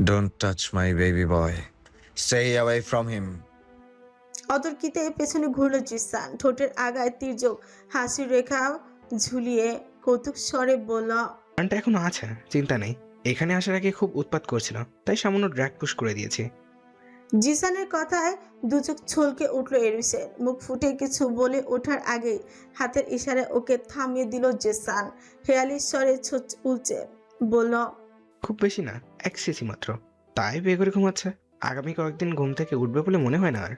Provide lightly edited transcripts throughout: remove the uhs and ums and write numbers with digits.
Don't touch my baby boy. Stay away from him. অতর্কিতে পেছনে ঘুরল জিসান, ঠোঁটের আগায় তীর্যক হাসির রেখা ঝুলিয়ে কৌতুক স্বরে বলল, গানটা এখনো আছে, চিন্তা নেই। এখানে আসার আগে খুব উৎপাত করছিল, তাই সামান্য ড্র্যাগ পুশ করে দিয়েছি। জিসানের কথায় দুচোখ ছলকে উঠল এরিসের। মুখ ফুটে কিছু বলে ওঠার আগেই হাতের ইশারায় ওকে থামিয়ে দিল জিসান। হেয়ালি স্বরে উলচে বলল, খুব বেশি না, 1 সিসি মাত্র, তাই বিয়ে করে ঘুমাচ্ছে। আগামী কয়েকদিন ঘুম থেকে উঠবে বলে মনে হয় না আর।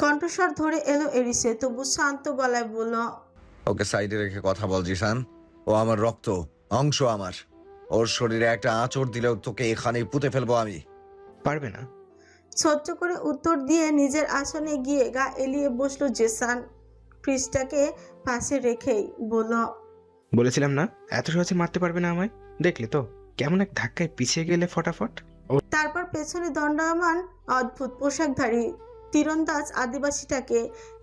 কণ্ঠস্বর ধরে এলো এরিসে, তবু শান্ত গলায় বলল, ওকে সাইডে রেখে কথা বল জিসান। ও আমার রক্ত, অংশ আমার। ওর শরীরে একটা আঁচড় দিলেও তোকে এখানেই পুঁতে ফেলবো আমি। পারবে না। ছোট্ট করে উত্তর দিয়ে নিজের আসনে গিয়ে গা এলিয়ে বসলো জেসান। ক্রিসটাকে পাশে রেখেই বলল, বলেছিলাম না এত সহজে মারতে পারবে না আমায়। দেখলে তো কেমন এক ধাক্কায় পিছিয়ে গেলে ফটাফট। তারপর পেছনে দণ্ডায়মান অদ্ভুত পোশাকধারী তীরন্দাজ আদিবাসীটাকে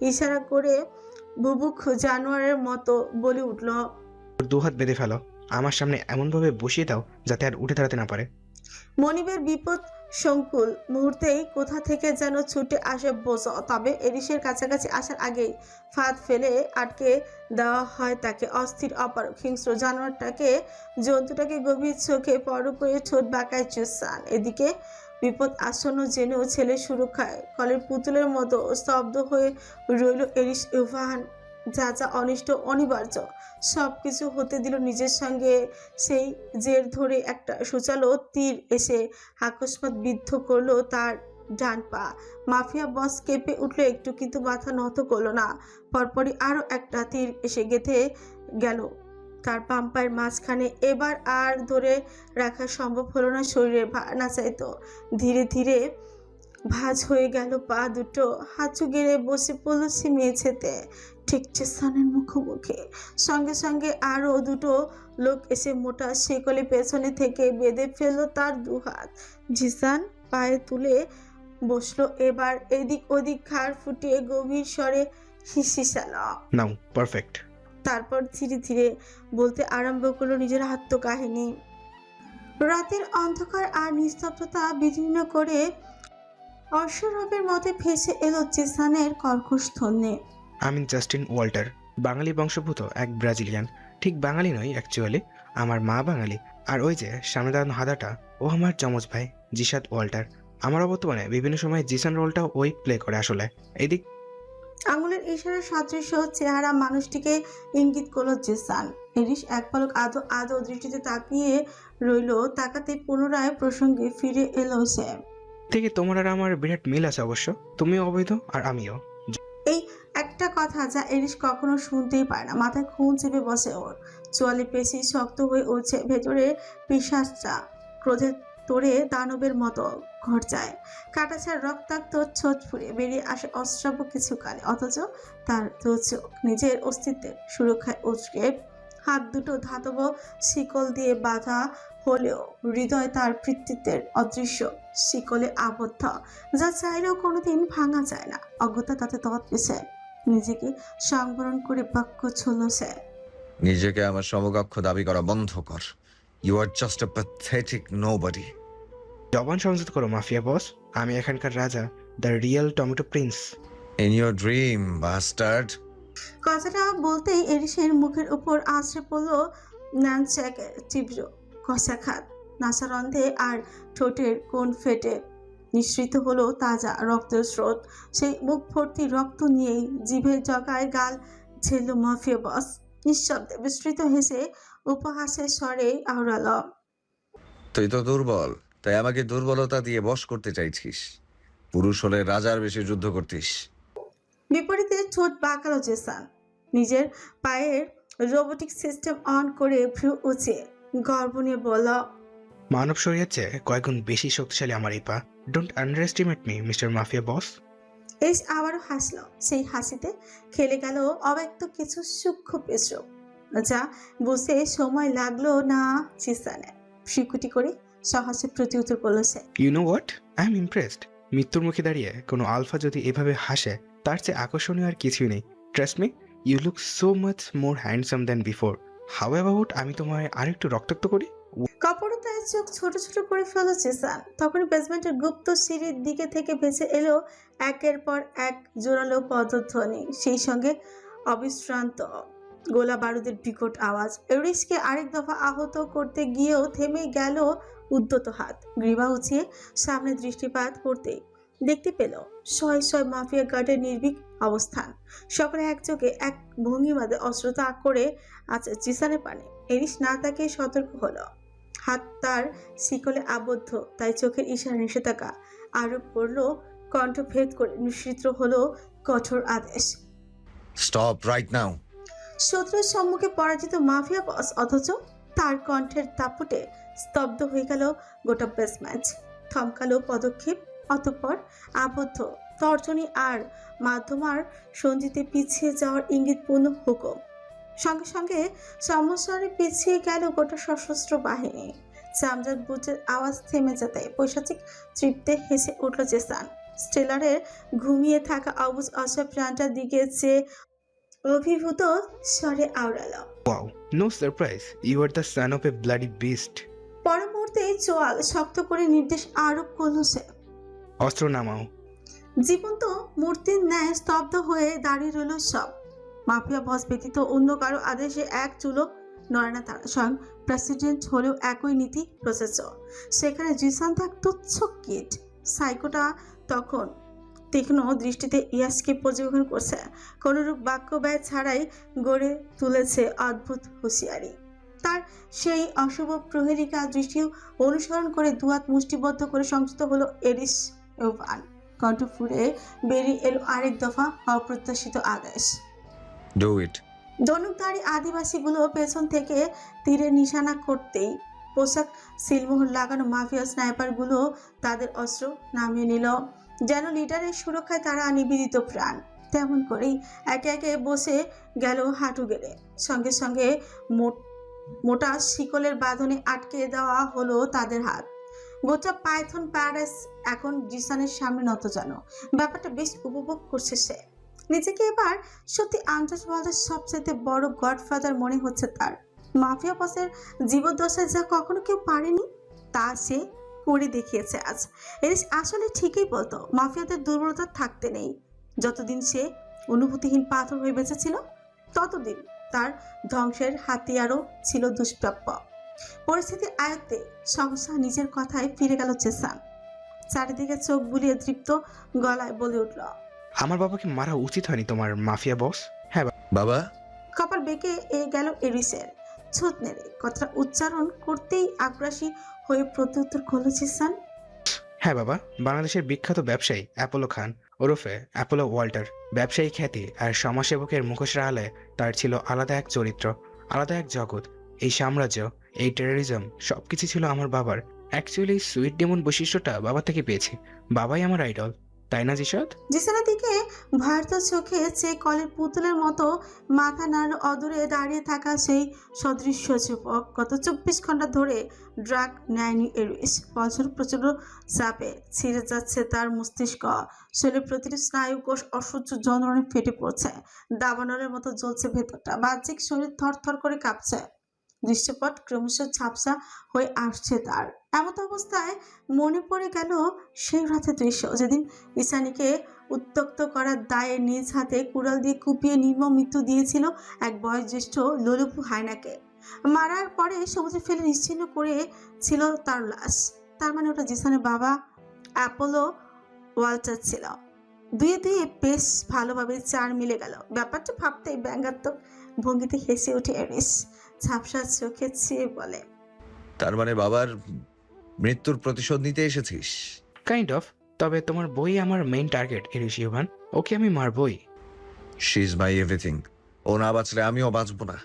ইশারা করে বুবুক জানোয়ারের মতো বলে উঠল, ওর 2 হাত বেঁধে ফেলো, আমার সামনে এমনভাবে বসিয়ে দাও যাতে আর উঠে দাঁড়াতে না পারে। মনিবের বিপদ সংকুল মুহূর্তেই কোথা থেকে যেন ছুটে আসে বোঝো, তবে এরিসের কাছাকাছি আসার আগেই ফাঁদ ফেলে আটকে দেওয়া হয় তাকে। অস্থির অপারক হিংস্র জন্তুটাকে গভীর চোখে পর করে ঠোঁট বাঁকায় চুসান। এদিকে বিপদ আসন্ন জেনেও ছেলে সুরক্ষায় কলের পুতুলের মতো স্তব্ধ হয়ে রইল এরিস। ইভান যা যা অনিষ্ট অনিবার্য সবকিছু হতে দিল নিজের সঙ্গে। সেই জের ধরে একটা সুচালো তীর এসে আকস্মাৎ বিদ্ধ করলো তার ডান পা। মাফিয়া বস কেঁপে উঠলো একটু, কিন্তু মাথা নত করলো না। পরপরই আরো একটা তীর এসে গেঁথে গেল তার বাম পায়ের মাঝখানে। এবার আর ধরে রাখা সম্ভব হলো না, শরীরের ভার না চাইতো ধীরে ধীরে ভাঁজ হয়ে গেল পা দুটো। হাঁচু গেড়ে বসে পড়ল সে মেঝেতে, ঠিক চেসানের মুখোমুখি। সঙ্গে সঙ্গে আরও দুটো লোক এসে মোটা শেকলে পেছনে থেকে বেঁধে ফেললো তার 2 হাত। জিসান পায়ে তুলে বসলো, এবার এদিক ওদিক ঘাড় ফুটিয়ে গভীর স্বরে হিসিসাল। নাও, পারফেক্ট। তারপর ধীরে ধীরে বলতে আরম্ভ করলো নিজের আত্মকাহিনী। রাতের অন্ধকার আর নিস্তব্ধতা বিদীর্ণ করে অশ্বরবের মধ্যে ভেসে এলো জিসানের কর্কশ ধ্বনি। আমি জাস্টিন ওয়াল্টার, বাঙালি বংশোদ্ভূত এক ব্রাজিলিয়ান। ঠিক বাঙালি নই অ্যাকচুয়ালি, আমার মা বাঙালি। আর ওই যে সামনে দাঁড়ানো হাদাটা, ও আমার যমজ ভাই জিসাদ ওয়াল্টার। আমার বর্তমানে বিভিন্ন সময় জিসান রোলটাও ওই প্লে করে আসলে। এদিক আঙুলের ইশারা সদৃশ্য চেহারা মানুষটিকে ইঙ্গিত করলো জিসান। এরিস এক পলক আদো আদো দৃষ্টিতে তাকিয়ে রইল, তাকাতে পুনরায় প্রসঙ্গে ফিরে এলো সে। থেকে তোমার আর আমার বিরাট মিল আছে অবশ্য, তুমিও অবৈধ আর আমিও। এই একটা কথা যা এরিস কখনো শুনতেই পায় না। মাথায় খুন চেপে বসে ওর, চোয়ালে পেশি শক্ত হয়ে উঠছে, ভেতরে পিশাচটা ক্রোধের তোড়ে দানবের মতো ঘরচায়। কাটাছাড় রক্তাক্ত ছোট ফুঁড়ে বেরিয়ে আসে অশ্রাব্য কিছু কালে, অথচ তার দু চোখ নিজের অস্তিত্বের সুরক্ষায় উচকে। হাত দুটো ধাতব শিকল দিয়ে বাঁধা হলেও হৃদয় তার কৃতিত্বের অদৃশ্য শিকলে আবদ্ধ, যা চাইলেও কোনোদিন ভাঙা যায় না। অজ্ঞতা তাতে তৎ পেছে নিজেকে সংবরণ করে বাক্য ছুঁল সে। নিজেকে আমার সমকক্ষ দাবি করা বন্ধ কর। You are just a pathetic nobody. জবান সংযত করো মাফিয়া বস, আমি এখানকার রাজা, the real tomato prince. In your dream bastard. কথাটা বলতেই এরিসের মুখের উপর আছড়ে পড়ল ন্যানচ্যাকের তীব্র কষাঘাত। নাসারন্ধে আর ঠোঁটের কোণ ফেটে নিঃসৃত হলো তাজা রক্তের স্রোত। সেই মুখ ভর্তি রক্ত নিয়েই জিভের জগায় গাল ঝেলল মাফিয়া বস। নিঃশব্দে বিস্তৃত হেসে উপহাসের স্বরে আওড়াল, তুই তো দুর্বল, তাই আমাকে দুর্বলতা দিয়ে বশ করতে চাইছিস। পুরুষ হলে রাজার বেশি যুদ্ধ করতিস। বিপরীতে ঠোঁট বাঁকালো জেসান। নিজের পায়ের রোবোটিক সিস্টেম অন করে ভ্রু উঁচিয়ে গর্ব নিয়ে বলল, মানব শরীরের চেয়ে কয়েকগুণ বেশি শক্তিশালী আমার এই পা। Don't under estimate me mister mafia boss. S আবারও হাসল। সেই হাসিতে খেলে গেল অব্যক্ত কিছু সূক্ষ্ম পেশর, যা বুঝতে সময় লাগলো না জিসানের। স্বীকৃতি করে সহজে প্রতিউত্তর করল সে। You know what, I am impressed. মৃত্যুর মুখে দাঁড়িয়ে কোনো আলফা যদি এভাবে হাসে, তার চেয়ে আকর্ষণীয় আর কিছুই নেই। Trust me, you look so much more handsome than before. How about আমি তোমায় আরেকটু রক্তাক্ত করি? কপরতায় চোখ ছোট ছোট করে ফেলো জেসান। তখন বেসমেন্টের গুপ্ত সিঁড়ির দিকে থেকে ভেসে এলো একের পর এক জোরালো পদধ্বনি, সেই সঙ্গে অবিশ্রান্ত গোলা বারুদের বিকট আওয়াজ। এরিসকে আরেক দফা আহত করতে গিয়েও থেমে গেল উদ্যত হাত। গ্রীবা উঁচিয়ে সামনে দৃষ্টিপাত করতেই দেখতে পেল শয় শয় মাফিয়া গার্ডের নির্ভীক অবস্থান। সকলে একযোগে এক ভঙ্গিমাদে অস্ত্র তাক করে আছে জিসানের পানে। এরিস না তাকে সতর্ক হলো, হাত তার শিকলে আবদ্ধ, তাই চোখের ইশারা নিষেধাজ্ঞা আরোপ করলো। কণ্ঠ ভেদ করে নিঃসৃত হলো কঠোর আদেশ, স্টপ রাইট নাও। শত্রুর সম্মুখে পরাজিত মাফিয়া বস, অথচ তার কণ্ঠের দাপটে স্তব্ধ হয়ে গেল গোটা বেসমেন্ট। থমকালো পদক্ষেপ, অতঃপর আবদ্ধ তর্জনী আর মাধ্যমার সঞ্জিতে পিছিয়ে যাওয়ার ইঙ্গিতপূর্ণ হুকুম। সঙ্গে সঙ্গে সমস্যারে পিছিয়ে গেল গোটা সশস্ত্র বাহিনী। চামড়ার বুটের আওয়াজ থেমে যেতে পৈশাচিক তৃপ্তে হেসে উঠল জেসান। স্টেলারের ঘুমিয়ে থাকা অবুজ অসহায় প্রাণটার দিকে চেয়ে অভিভূত স্বরে আওড়ালো, wow, no surprise, you are the son of a bloody beast. পর মুহূর্তে চোয়াল শক্ত করে নির্দেশ আরোপ করল সে, অস্ত্র নামাও। জীবন্ত মূর্তির ন্যায় স্তব্ধ হয়ে দাঁড়িয়ে রইল সব। মাফিয়া বস ব্যতীত অন্য কারো আদেশে এক চুলো নড়ে না তারা। স্বয়ং প্রেসিডেন্ট হলেও একই নীতি প্রযোজ্য। সেখানে জিসান থাক তুচ্ছ কিট। সাইকোটা তখন তীক্ষ্ণ দৃষ্টিতে ইয়াসকে পর্যবেক্ষণ করছে, কোনরূপ বাক্য ব্যয় ছাড়াই গড়ে তুলেছে অদ্ভুত হুঁশিয়ারি। তার সেই অশুভ প্রহেলিকা দৃষ্টি অনুসরণ করে দুহাত মুষ্টিবদ্ধ করে সংযত হলো এরিস ইউভান। কণ্ঠ ফুঁড়ে বেরিয়ে এলো আরেক দফা অপ্রত্যাশিত আদেশ, ডু ইট। ধনুকধারী আদিবাসীগুলো পেছন থেকে তীরে নিশানা করতেই পোশাক সিলমোহর লাগানো মাফিয়া স্নাইপারগুলো তাদের অস্ত্র নামিয়ে নিল, যেন লিডারের সুরক্ষায় তারা নিবেদিত প্রাণ। তেমন করেই একে একে বসে গেল হাঁটু গেড়ে। সঙ্গে সঙ্গে মোটা শিকলের বাঁধনে আটকে দেওয়া হলো তাদের হাত। গোটা পাইথন প্যারাডাইস এখন জিসানের সামনে নত যেন। ব্যাপারটা বেশ উপভোগ করছে সে। নিজেকে এবার সত্যি আন্দাজ ওয়ার্ল্ডের সবচেয়ে বড় গডফাদার মনে হচ্ছে তার। মাফিয়া বসের জীবদ্দশায় যা কখনো কেউ পারেনি তা সে করে দেখিয়েছে আজ। এরিস আসলে ঠিকই বলতো, মাফিয়াদের দুর্বলতা থাকতে নেই। যতদিন সে অনুভূতিহীন পাথর হয়ে বেঁচেছিল ততদিন তার ধ্বংসের হাতিয়ারও ছিল দুষ্প্রাপ্য। পরিস্থিতির আয়ত্তে সহসা নিজের কথায় ফিরে গেল জেসান। চারিদিকে চোখ বুলিয়ে তৃপ্ত গলায় বলে উঠল, আমার বাবাকে মারা উচিত হয়নি তোমার মাফিয়া বস। হ্যাঁ বাবা, কপাল বেঁকে গেল এরিসের। ছুট নেড়ে কথাটা উচ্চারণ করতেই আগ্রাসী হয়ে প্রত্যুত্তর করল জেসান, হ্যাঁ বাবা, বাংলাদেশের বিখ্যাত ব্যবসায়ী অ্যাপোলো খান ওরফে অ্যাপোলো ওয়াল্টার। ব্যবসায়ী খ্যাতি আর সমাজসেবকের মুখোশের আড়ালে তার ছিল আলাদা এক চরিত্র, আলাদা এক জগৎ। এই সাম্রাজ্য, এই টেরোরিজম সবকিছু ছিল আমার বাবার। অ্যাকচুয়ালি সুইট ডেমন বৈশিষ্ট্যটা বাবা থেকে পেয়েছি। বাবাই আমার আইডল, তাই না জিসাদ? জিসানের দিকে ভয়ার্ত চোখে চেয়ে কলের পুতুলের মতো মাথা নাড় অদূরে দাঁড়িয়ে থাকা সেই সদৃশ্য যুবক। গত 24 ঘন্টা ধরে ড্রাগ নেয়নি এরিস। বছর প্রচন্ড চাপে ছিঁড়ে যাচ্ছে তার মস্তিষ্ক। শরীরের প্রতিটি স্নায়ু কোষ অসহ্য যন্ত্রণে ফেটে পড়ছে, দাবানলের মতো জ্বলছে ভেতরটা। বাহ্যিক শরীর থরথর করে কাঁপছে, দৃশ্যপট ক্রমশ ঝাপসা হয়ে আসছে তার। এমত অবস্থায় মনে পড়ে গেল সেই রাতের দৃশ্য, যেদিন ঈশানীকে উত্ত্যক্ত করার দায়ে নিজ হাতে কুড়াল দিয়ে কুপিয়ে নির্মম মৃত্যু দিয়েছিল এক বয়োজ্যেষ্ঠ লোলুপু হায়নাকে। মারার পরে সবুজে ফেলে নিশ্চিহ্ন করেছিল তার লাশ। তার মানে ওটা জিসানের বাবা অ্যাপোলো ওয়াল্টার ছিল। দুয়ে দুয়ে বেশ ভালোভাবে চার মিলে গেল। ব্যাপারটা ভাবতেই ব্যঙ্গাত্মক ভঙ্গিতে হেসে ওঠে এরিস। ঝাপসা চোখে চেয়ে বলে, তার মানে বাবার মৃত্যুর প্রতিশোধ নিতে এসেছিস? Kind of. তবে তোমার বই আমার মেইন টার্গেট এরিস ইউভান। ওকে আমি মারবই। She is my everything. ও না বাঁচলে আমিও বাঁচবো না।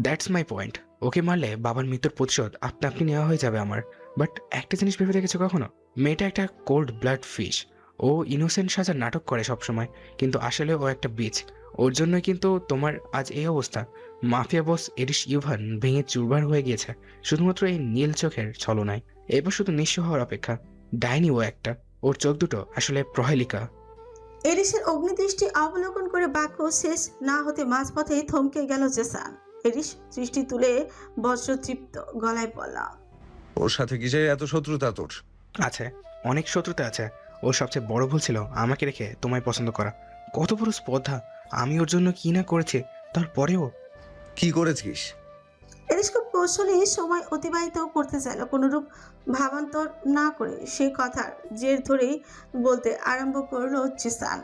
That's my point. ওকে মারলে বাবার মৃত্যুর প্রতিশোধ আপনা আপনি নেওয়া হয়ে যাবে আমার। বাট একটা জিনিস ভেবে দেখেছো কখনো? মেয়েটা একটা কোল্ড ব্লাড ফিশ। ও ইনোসেন্ট সাজার নাটক করে সবসময়, কিন্তু আসলে ও একটা বিচ। ওর জন্যই কিন্তু তোমার আজ এই অবস্থা। মাফিয়া বস এরিস ইউভান ভেঙে চুরবার হয়ে গিয়েছে শুধুমাত্র এই নীল চোখের ছলনায়। এবার শুধু নিঃস্ব হওয়ার অপেক্ষা। ডাইনি ও একটা। ওর চোখ দুটো আসলে প্রহেলিকা। এরিসের অগ্নিদৃষ্টি অবলোকন করে বাক্য শেষ না হতে মাঝপথেই থমকে গেল জেসান। এরিস দৃষ্টি তুলে বজ্রতৃপ্ত গলায় বলল, ওর সাথে কিসে এত শত্রুতা তোর? আছে, অনেক শত্রুতা আছে। ওর সবচেয়ে বড় ভুল ছিল আমাকে রেখে তোমায় পছন্দ করা। কত বড় স্পর্ধা! আমি ওর জন্য কি না করেছি, তারপরেও। কি করেছিস? এরিস খুব কৌশলী সময় অতিবাহিত করতে চাইল, কোনোরূপ ভাবান্তর না করে সেই কথার জের ধরেই বলতে আরম্ভ করলো জিসান।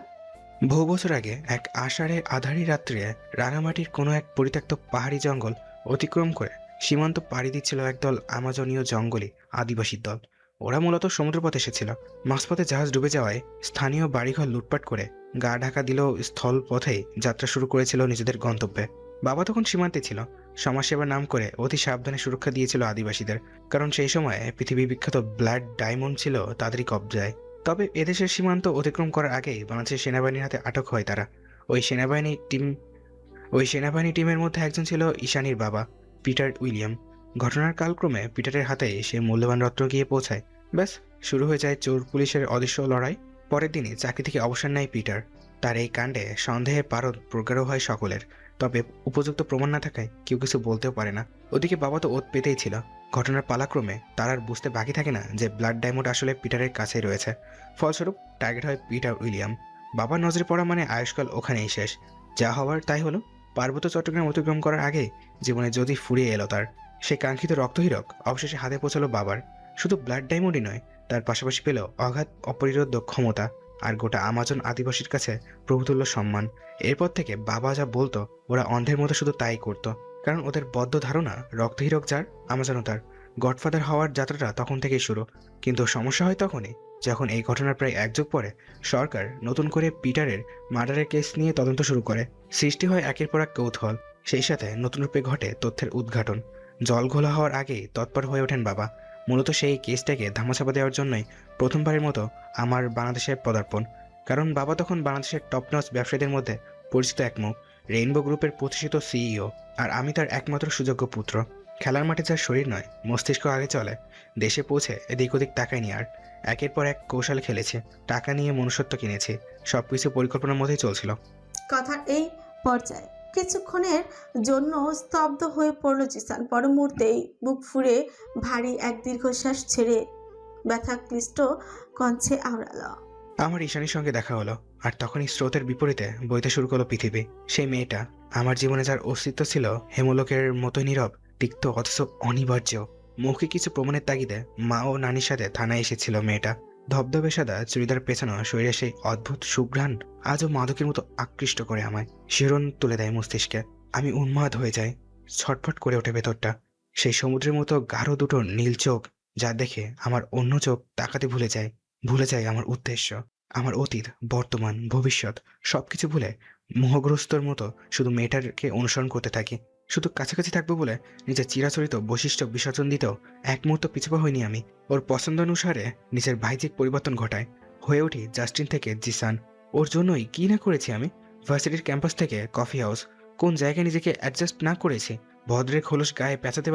বহু বছর আগে এক আষাঢ়ে আধারি রাত্রে রাঙামাটির কোনো এক পরিত্যক্ত পাহাড়ি জঙ্গল অতিক্রম করে সীমান্ত পাড়ি দিচ্ছিল একদল আমাজনীয় জঙ্গলি আদিবাসীর দল। ওরা মূলত সমুদ্রপথে এসেছিল। মাঝপথে জাহাজ ডুবে যাওয়ায় স্থানীয় বাড়িঘর লুটপাট করে গা ঢাকা দিলেও স্থল পথেই যাত্রা শুরু করেছিল নিজেদের গন্তব্যে। বাবা তখন সীমান্তে ছিল। সমাজসেবার নাম করে অতি সাবধানে সুরক্ষা দিয়েছিল আদিবাসীদের, কারণ সেই সময়ে পৃথিবী বিখ্যাত ব্লাড ডায়মন্ড ছিল তাদেরই কবজায়। তবে এদেশের সীমান্ত অতিক্রম করার আগেই বাংলাদেশের সেনাবাহিনীর হাতে আটক হয় তারা। ওই সেনাবাহিনী টিমের মধ্যে একজন ছিল ঈশানীর বাবা, পিটার উইলিয়াম। ঘটনার কালক্রমে পিটারের হাতে সে মূল্যবান রত্ন গিয়ে পৌঁছায়। ব্যাস, শুরু হয়ে যায় চোর পুলিশের অদৃশ্য লড়াই। পরের দিনই চাকরি থেকে অবসর নেয় পিটার। তার এই কাণ্ডে সন্দেহে পারদ প্রগাঢ় হয় সকলের। তবে উপযুক্ত প্রমাণ না থাকায় কেউ কিছু বলতেও পারে না। ওদিকে বাবা তো ওত পেতেই ছিল। ঘটনার পালাক্রমে তার আর বুঝতে বাকি থাকে না যে ব্লাড ডায়মন্ড আসলে পিটারের কাছেই রয়েছে। ফলস্বরূপ টার্গেট হয় পিটার উইলিয়াম। বাবার নজরে পড়া মানে আয়ুষ্কাল ওখানেই শেষ। যা হওয়ার তাই হলো। পার্বত্য চট্টগ্রাম অতিক্রম করার আগে জীবনে যদি ফুরিয়ে এলো তার। সেই কাঙ্ক্ষিত রক্তহীরক অবশেষে হাতে পৌঁছালো বাবার। শুধু ব্লাড ডায়মন্ডই নয়, তার পাশাপাশি পেল অগাধ অপরিরোধ্য ক্ষমতা আর গোটা আমাজন আদিবাসীর কাছে প্রভুতুল্য সম্মান। এরপর থেকে বাবা যা বলতো ওরা অন্ধের মতো শুধু তাই করত, কারণ ওদের বদ্ধ ধারণা রক্তহীরক যার, আমাজনও তার। গডফাদার হওয়ার যাত্রাটা তখন থেকেই শুরু। কিন্তু সমস্যা হয় তখনই যখন এই ঘটনার প্রায় এক যুগ পরে সরকার নতুন করে পিটারের মার্ডারের কেস নিয়ে তদন্ত শুরু করে। সৃষ্টি হয় একের পর এক কৌতূহল। সেই সাথে নতুন রূপে ঘটে তথ্যের উদ্ঘাটন। জল ঘোলা হওয়ার আগেই তৎপর হয়ে ওঠেন বাবা। মূলত সেই কেসটাকে ধামাচাপা দেওয়ার জন্যই প্রথমবারের মতো আমার বাংলাদেশে পদার্পণ। কারণ বাবা তখন বাংলাদেশের টপনচ ব্যবসায়ীদের মধ্যে পরিচিত এক মুখ, রেইনবো গ্রুপের প্রতিষ্ঠিত সিইও। আর আমি তার একমাত্র সুযোগ্য পুত্র। খেলার মাঠে যার শরীর নয়, মস্তিষ্ক আগে চলে। দেশে পৌঁছে এদিক ওদিক তাকায়নি আর। একের পর এক কৌশল খেলেছে, টাকা নিয়ে মনুষ্যত্ব কিনেছে। সবকিছু পরিকল্পনার মধ্যেই চলছিল। কথার এই পর্যায়ে কিছুক্ষণের জন্য স্তব্ধ হয়ে পড়ল জিসান। পর মুহূর্তেই বুক ফুঁড়ে ভারী এক দীর্ঘশ্বাস ছেড়ে ব্যথাক্লিষ্ট কণ্ঠে আওড়ালো। আমার ঈশানীর সঙ্গে দেখা হলো, আর তখনই স্রোতের বিপরীতে বইতে শুরু করলো পৃথিবী। সেই মেয়েটা, আমার জীবনে যার অস্তিত্ব ছিল হেমলোকের মতোই নীরব, তিক্ত অথচ অনিবার্য। মৌখিক কিছু প্রমাণের তাগিদে মা ও নানির সাথে থানায় এসেছিল মেয়েটা। ধবধবে সাদা চুড়িদার পেছানো শরীরে সেই অদ্ভুত সুঘ্রাণ আজও মাদকের মতো আকৃষ্ট করে আমায়। শিহরণ তুলে দেয় মস্তিষ্কে। আমি উন্মাদ হয়ে যাই, ছটফট করে ওঠে ভেতরটা। সেই সমুদ্রের মতো গাঢ় দুটো নীল চোখ, যা দেখে আমার অন্য চোখ তাকাতে ভুলে যায় আমার উদ্দেশ্য, আমার অতীত, বর্তমান, ভবিষ্যৎ সবকিছু ভুলে মোহগ্রস্তর মতো শুধু মেয়েটাকে অনুসরণ করতে থাকি। শুধু কাছাকাছি থাকবো বলে নিজের চিরাচরিত বৈশিষ্ট্য বিসর্জন দিতেও এক মুহূর্ত পিছুপা হইনি আমি। ওর পছন্দ অনুসারে নিজের বাহ্যিক পরিবর্তন ঘটায়, হয়ে উঠি জাস্টিন থেকে জিসান। ওর জন্যই কি না করেছি আমি। ভার্সিটির ক্যাম্পাস থেকে কফি হাউস, কোন জায়গায় নিজেকে অ্যাডজাস্ট না করেছি। ভদ্রের খোলস গায়ে পেঁচাতে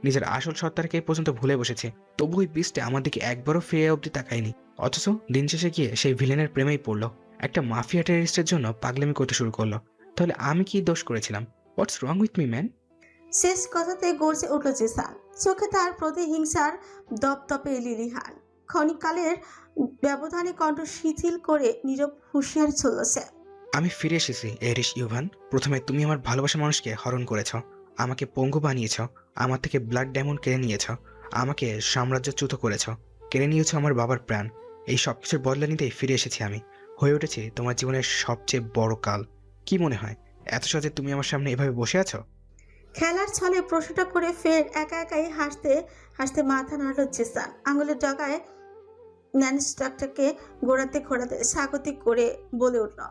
নিজের আসল সত্তাকে পর্যন্ত ভুলে বসেছি। তবু ওই বিস্টে আমার দিকে একবারও ফিরে অবধি তাকায়নি। অথচ দিন শেষে গিয়ে সেই ভিলেনের প্রেমেই পড়লো। একটা মাফিয়া টেররিস্টের জন্য পাগলামি করতে শুরু করলো। তাহলে আমি কি দোষ করেছিলাম? হোয়াটস রং উইথ মি ম্যান? শেষ কথাতে গর্জে উঠল জিসান। চোখে তার প্রতিহিংসার দপদপে লিলিহান। ক্ষণিককালের ব্যবধানে কণ্ঠ শিথিল করে নীরব হুঁশিয়ারি চলল সে। আমি ফিরে এসেছি এরিস ইউভান। প্রথমে তুমি আমার ভালোবাসার মানুষকে হরণ করেছ, আমাকে পঙ্গু বানিয়েছ, আমার থেকে ব্লাড ডায়মন্ড কেড়ে নিয়েছ, আমাকে সাম্রাজ্যচ্যুত করেছ, কেড়ে নিয়েছ আমার বাবার প্রাণ। এই সব কিছুর বদলা নিতেই ফিরে এসেছি আমি। হয়ে উঠেছি তোমার জীবনের সবচেয়ে বড় কাল। কি মনে হয় এত সহজে তুমি আমার সামনে এভাবে বসে আছো? খেলার ছলে প্রশ্নটা করে ফের একা একাই হাসতে হাসতে মাথা নাড়ল জিসান। আঙুলের ডগায় ন্যানস্টাকটাকে ঘোরাতে স্বাগতিক করে বলে উঠল,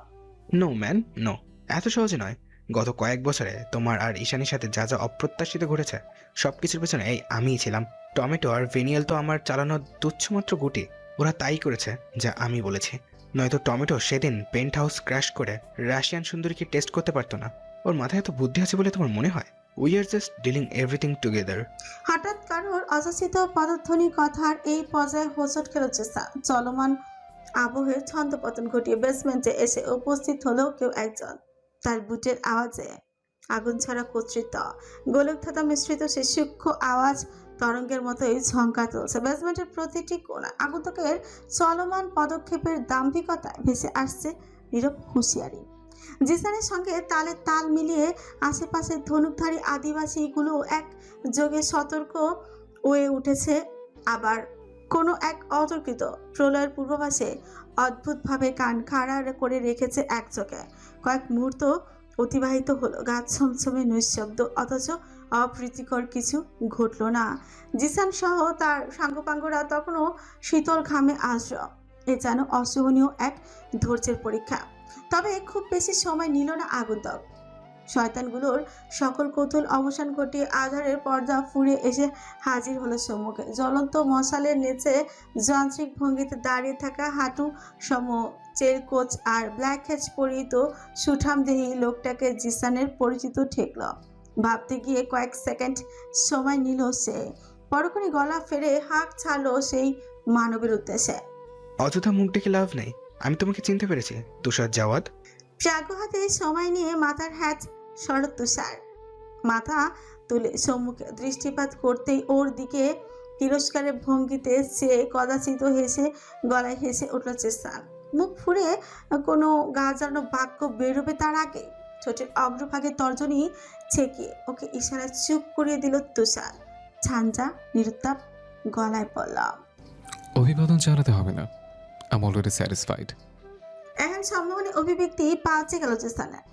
নো ম্যান, নো। এত সহজে নয়। গত কয়েক বছরে তোমার আর ঈশানীর সাথে যা যা অপ্রত্যাশিত ঘটেছে সবকিছুর পেছনে এই আমিই ছিলাম। টমেটো আর ভেনিয়েল তো আমার চালানো তুচ্ছমাত্র গুটি। ওরা তাই করেছে যা আমি বলেছি। নয়তো টমেটো সেদিন পেন্ট হাউস ক্র্যাশ করে রাশিয়ান সুন্দরীকে টেস্ট করতে পারতো না। ওর মাথায় এত বুদ্ধি আছে বলে তোমার মনে হয়? We are just dealing everything together. হঠাৎ কারোর অযাচিত পদধ্বনি কথার এই পর্যায়ে হোঁচট খেল জিসান। চলমান আবহের ছন্দপতন ঘটিয়ে বেসমেন্টে এসে উপস্থিত হলো কেউ একজন। তার বুটের আওয়াজে আগুন ছড়া কর্তৃত্ব, গোলকধাঁধা মিশ্রিত সে সূক্ষ্ম আওয়াজ তরঙ্গের মতোই ঝঙ্কা তুলছে। বেসমেন্টের প্রতিটি কোণা আগন্তুকের চলমান পদক্ষেপের দাম্ভিকতায় ভেসে আসছে নীরব হুঁশিয়ারি। জিসানের সঙ্গে তালে তাল মিলিয়ে আশেপাশের ধনুকধারী আদিবাসীগুলো এক যোগে সতর্ক হয়ে উঠেছে। আবার কোনো এক অতর্কিত প্রলয়ের পূর্বাভাসে অদ্ভুতভাবে কান খাড়া করে রেখেছে এক চোখে। কয়েক মুহূর্ত অতিবাহিত হলো গা ছমছমে নিঃশব্দ, অথচ অপ্রীতিকর কিছু ঘটল না। জিসান সহ তার সাঙ্গপাঙ্গরা তখনও শীতল ঘামে আশ্র। এ যেন অসহনীয় এক ধৈর্যের পরীক্ষা। তবে খুব বেশি সময় নিল না আগন্তুক। শয়তানগুলোর সকল কৌতূহল অবসান ঘটিয়ে আধারের পর্দা ফুঁড়ে এসে হাজির হলো সম্মুখে। জ্বলন্ত মশালের নিচে যান্ত্রিক ভঙ্গিতে দাঁড়িয়ে থাকা হাঁটু সম চেরকোচ আর ব্ল্যাক হ্যাচ পরিহিত সুঠামদেহী লোকটাকে জিসানের পরিচিত ঠেকল। ভাবতে গিয়ে কয়েক সেকেন্ড সময় নিল সে, পরক্ষণে গলা ফেরে হাঁক ছাড়লো সেই মানবের উদ্দেশ্যে। অযথা মুখ ডেকে লাভ নেই, আমি তোমাকে চিনতে পেরেছি, তুষার জাওয়াদ। প্রাগ্য হাতে সময় নিয়ে মাথার হ্যাচ শরৎ তুষার মাথা তুলে সম্মুখে দৃষ্টিপাত করতেই ওর দিকে তিরস্কারের ভঙ্গিতে সে কদাচিত হেসে গলায় হেসে উঠল জিসান। মুখ ফুঁড়ে কোনো গাজানো বাক্য বেরোবে তার আগে ঠোঁটের অগ্রভাগে তর্জনী ছেঁকিয়ে ওকে ইশারায় চুপ করিয়ে দিল তুষার। ঝাঞ্ঝা নিরুত্তাপ গলায় পড়ল, অভিবাদন জানাতে হবে না, আই এম অলরেডি স্যাটিসফাইড। এখন সম্মোহনী অভিব্যক্তি পাল্টে গেল জিসানের।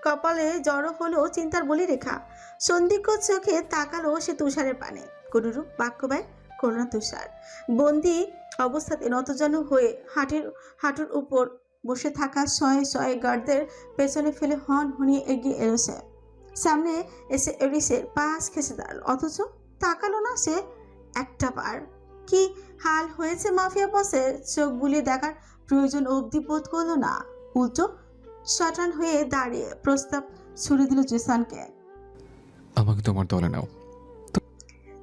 কপালে জড়ো হলো চিন্তার বলি রেখা। সন্দিগ্ধ চোখে তাকালো সে তুষারের পানে। কোনরূপ বাক্য ব্যয় করল না তুষার। বন্দি অবস্থাতে নতজানু হয়ে হাঁটুর উপর বসে থাকা শয়ে শয়ে গার্ডদের পেছনে ফেলে হন হনিয়ে এগিয়ে এলো সে। সামনে এসে এরিসের পাশ ঘেঁষে দাঁড়ালো, অথচ তাকালো না সে একটা বার। কি হাল হয়েছে মাফিয়া বসের চোখ বুলিয়ে দেখার প্রয়োজন অবধি বোধ করলো না। উল্টো শটান হয়ে দাঁড়িয়ে প্রস্তাব ছুড়ে দিল জিসানকে। আমাকে তোমার দলে নাও।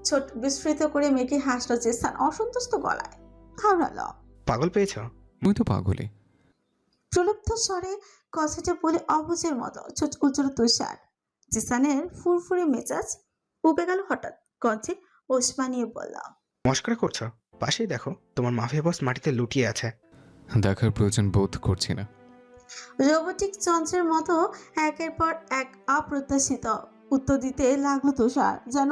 ছোট বিস্মৃত করে মেয়েকে হাসলো জিসান অসন্তুষ্ট গলায়। থামড়ালো, পাগল পেয়েছ? তুমি তো পাগলি। প্রলুব্ধ স্বরে কথাটা বলে অবুঝের মতো চোখ উজ্জ্বল তুষার। জিসানের ফুরফুরে মেজাজ উপে গেল হঠাৎ, কঞ্চে ওসমা নিয়ে বললাম, মস্করা করছো? পাশেই দেখো, তোমার মাফিয়া বস মাটিতে লুটিয়ে আছে। দেখার প্রয়োজন বোধ করছি না। রোবোটিক যন্ত্রের মতো একের পর এক অপ্রত্যাশিত উত্তর দিতে লাগলো তুষার, যেন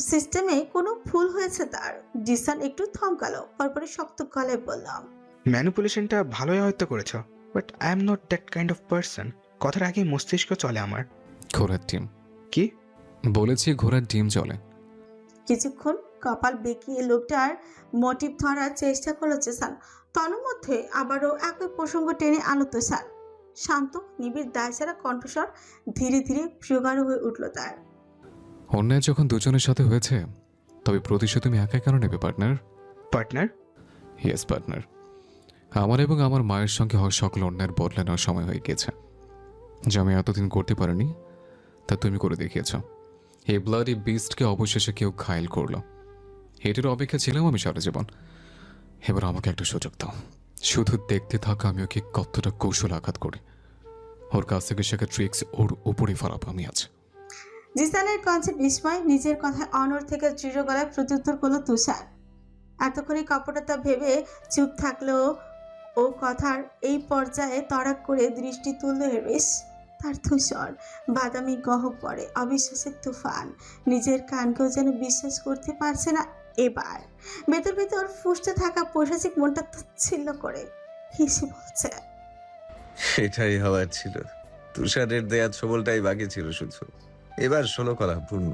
সিস্টেমে কোনো ভুল হয়েছে তার। জিসান একটু থমকালো, পরপরে শক্ত গলায় বললাম, ম্যানিপুলেশনটা ভালোই হয়তো করেছ, but I am not that kind of person. কথার আগে মস্তিষ্ক চলে আমার। ঘোড়ার ডিম। কি বলেছি ঘোড়ার ডিম চলে। কিছুক্ষণ কপাল বেঁকিয়ে লোকটার মোটিভ ধরার চেষ্টা করলো জিসান। তন্মধ্যে আবারও একই প্রসঙ্গ টেনে আনলো তুষার। শান্ত নিবিড় দায়সারা কণ্ঠস্বর ধীরে ধীরে প্রগাঢ় হয়ে উঠল তার। অন্যায় যখন দুজনের সাথে হয়েছে, তবে প্রতিশোধ তুমি একাই কেন নেবে পার্টনার? পার্টনার? Yes partner. আমার এবং আমার মায়ের সঙ্গে হওয়া সকল অন্যায়ের বদলে নেওয়ার সময় হয়ে গিয়েছে। যা আমি এতদিন করতে পারিনি, তা তুমি করে দেখিয়েছ। এই ব্লাডি বিস্টকে অবশেষে কেউ ঘায়েল করলো। এটির অপেক্ষা ছিলাম আমি সারা জীবন। এবার আমাকে একটা সুযোগ দাও, শুধু দেখতে থাকা আমি ওকে কতটা কৌশল আঘাত করি। ওর কাছ থেকে শেখা ট্রিক্স ওর উপরে ফেলাবো আমি আজ। জিসানের কণ্ঠে বিস্ময়, নিজের কথায় অনড় থেকে দৃঢ় গলায় প্রত্যুত্তর করলো তুষার। এতক্ষণে কপটতা ভেবে চুপ থাকলেও ও কথার এই পর্যায়ে তড়াক করে দৃষ্টি তুলল এরিস। তার ধূসর বাদামি গহ্বরে অবিশ্বাসের তুফান। নিজের কানকেও যেন বিশ্বাস করতে পারছে না এবার। ভেতর ভেতর ফুসতে থাকা পৈশাচিক মনটা তাচ্ছিল্য করে হেসে বলছে, এটাই হওয়ার ছিল। তুষারের দেয়া ছবলটাই বাকি ছিল শুধু। এবার 16 কলা পূর্ণ।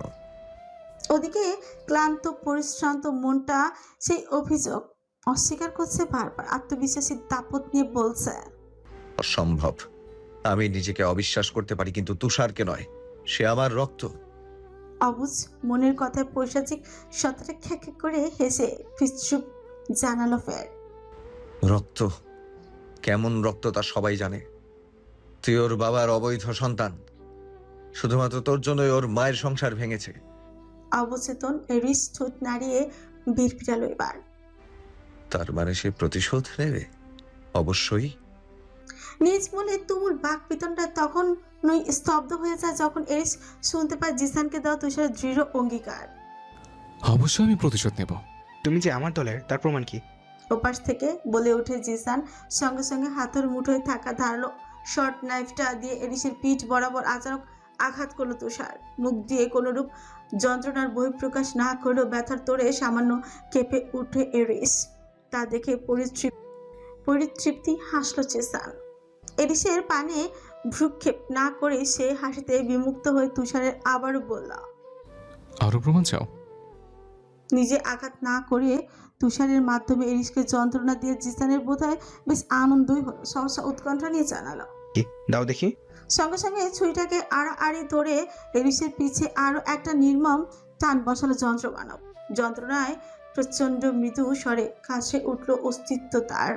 ওদিকে ক্লান্ত পরিশ্রান্ত মনটা সেই অভিযোগ অস্বীকার করছে বারবার। আত্মবিশ্বাসী দাপট নিয়ে বলছে, অসম্ভব। আমি নিজেকে অবিশ্বাস করতে পারি, কিন্তু তুষারকে নয়। সে আমার রক্ত। অবুঝ মনের কথায় পৈশাচিক সতটা খ্যাক করে হেসে ফিসচুপ জানালো ফের, রক্ত? কেমন রক্ত তা সবাই জানে। তুই ওর বাবার অবৈধ সন্তান। শুধুমাত্র তোর জন্যই ওর মায়ের সংসার ভেঙেছে। অবচেতন এরিস ঠোঁট নাড়িয়ে ভিড় ফিরালো এবার। তার মানে সে প্রতিশোধ নেবে? অবশ্যই। নিজ মনে তুমুল বাক পিতনটা তখন স্তব্ধ হয়ে যায় যখন এরিস শুনতে পায় জিসানকে দেওয়া তুষারের দৃঢ় অঙ্গীকার। অবশ্যই আমি প্রতিশোধ নেব। তুমি যে আমার দলের তার প্রমাণ কি? ওপাশ থেকে বলে ওঠে জিসান। সঙ্গে সঙ্গে হাতের মুঠোয় থাকা ধারালো শর্ট নাইফটা দিয়ে এরিসের পিঠ বরাবর আচানক আঘাত করলো তুষার। মুখ দিয়ে কোনোরূপ যন্ত্রণার বহিঃপ্রকাশ না করলেও ব্যথার তোড়ে সামান্য কেঁপে উঠে এরিস। তা দেখে পরিতৃপ্তি হাসল জিসান। এরিসের পানে ভ্রুক্ষেপ না করে সে হাসিতে বিমুক্ত হয়ে তুষারের আবারও বলল, আরও প্রমাণ চাও? নিজে আঘাত না করে তুষারের মাধ্যমে এরিসকে যন্ত্রণা দিয়ে জিসানের বোধহয় বেশ আনন্দই হলো। সহসা উৎকণ্ঠা নিয়ে জানালো, কি দাও দেখি। সঙ্গে সঙ্গে ছুরিটাকে আড়াআড়ি ধরে এরিসের পিছে আরো একটা নির্মম টান বসালো যন্ত্রমানব। যন্ত্রণায় প্রচন্ড মৃদু স্বরে কাছে উঠল অস্তিত্ব তার।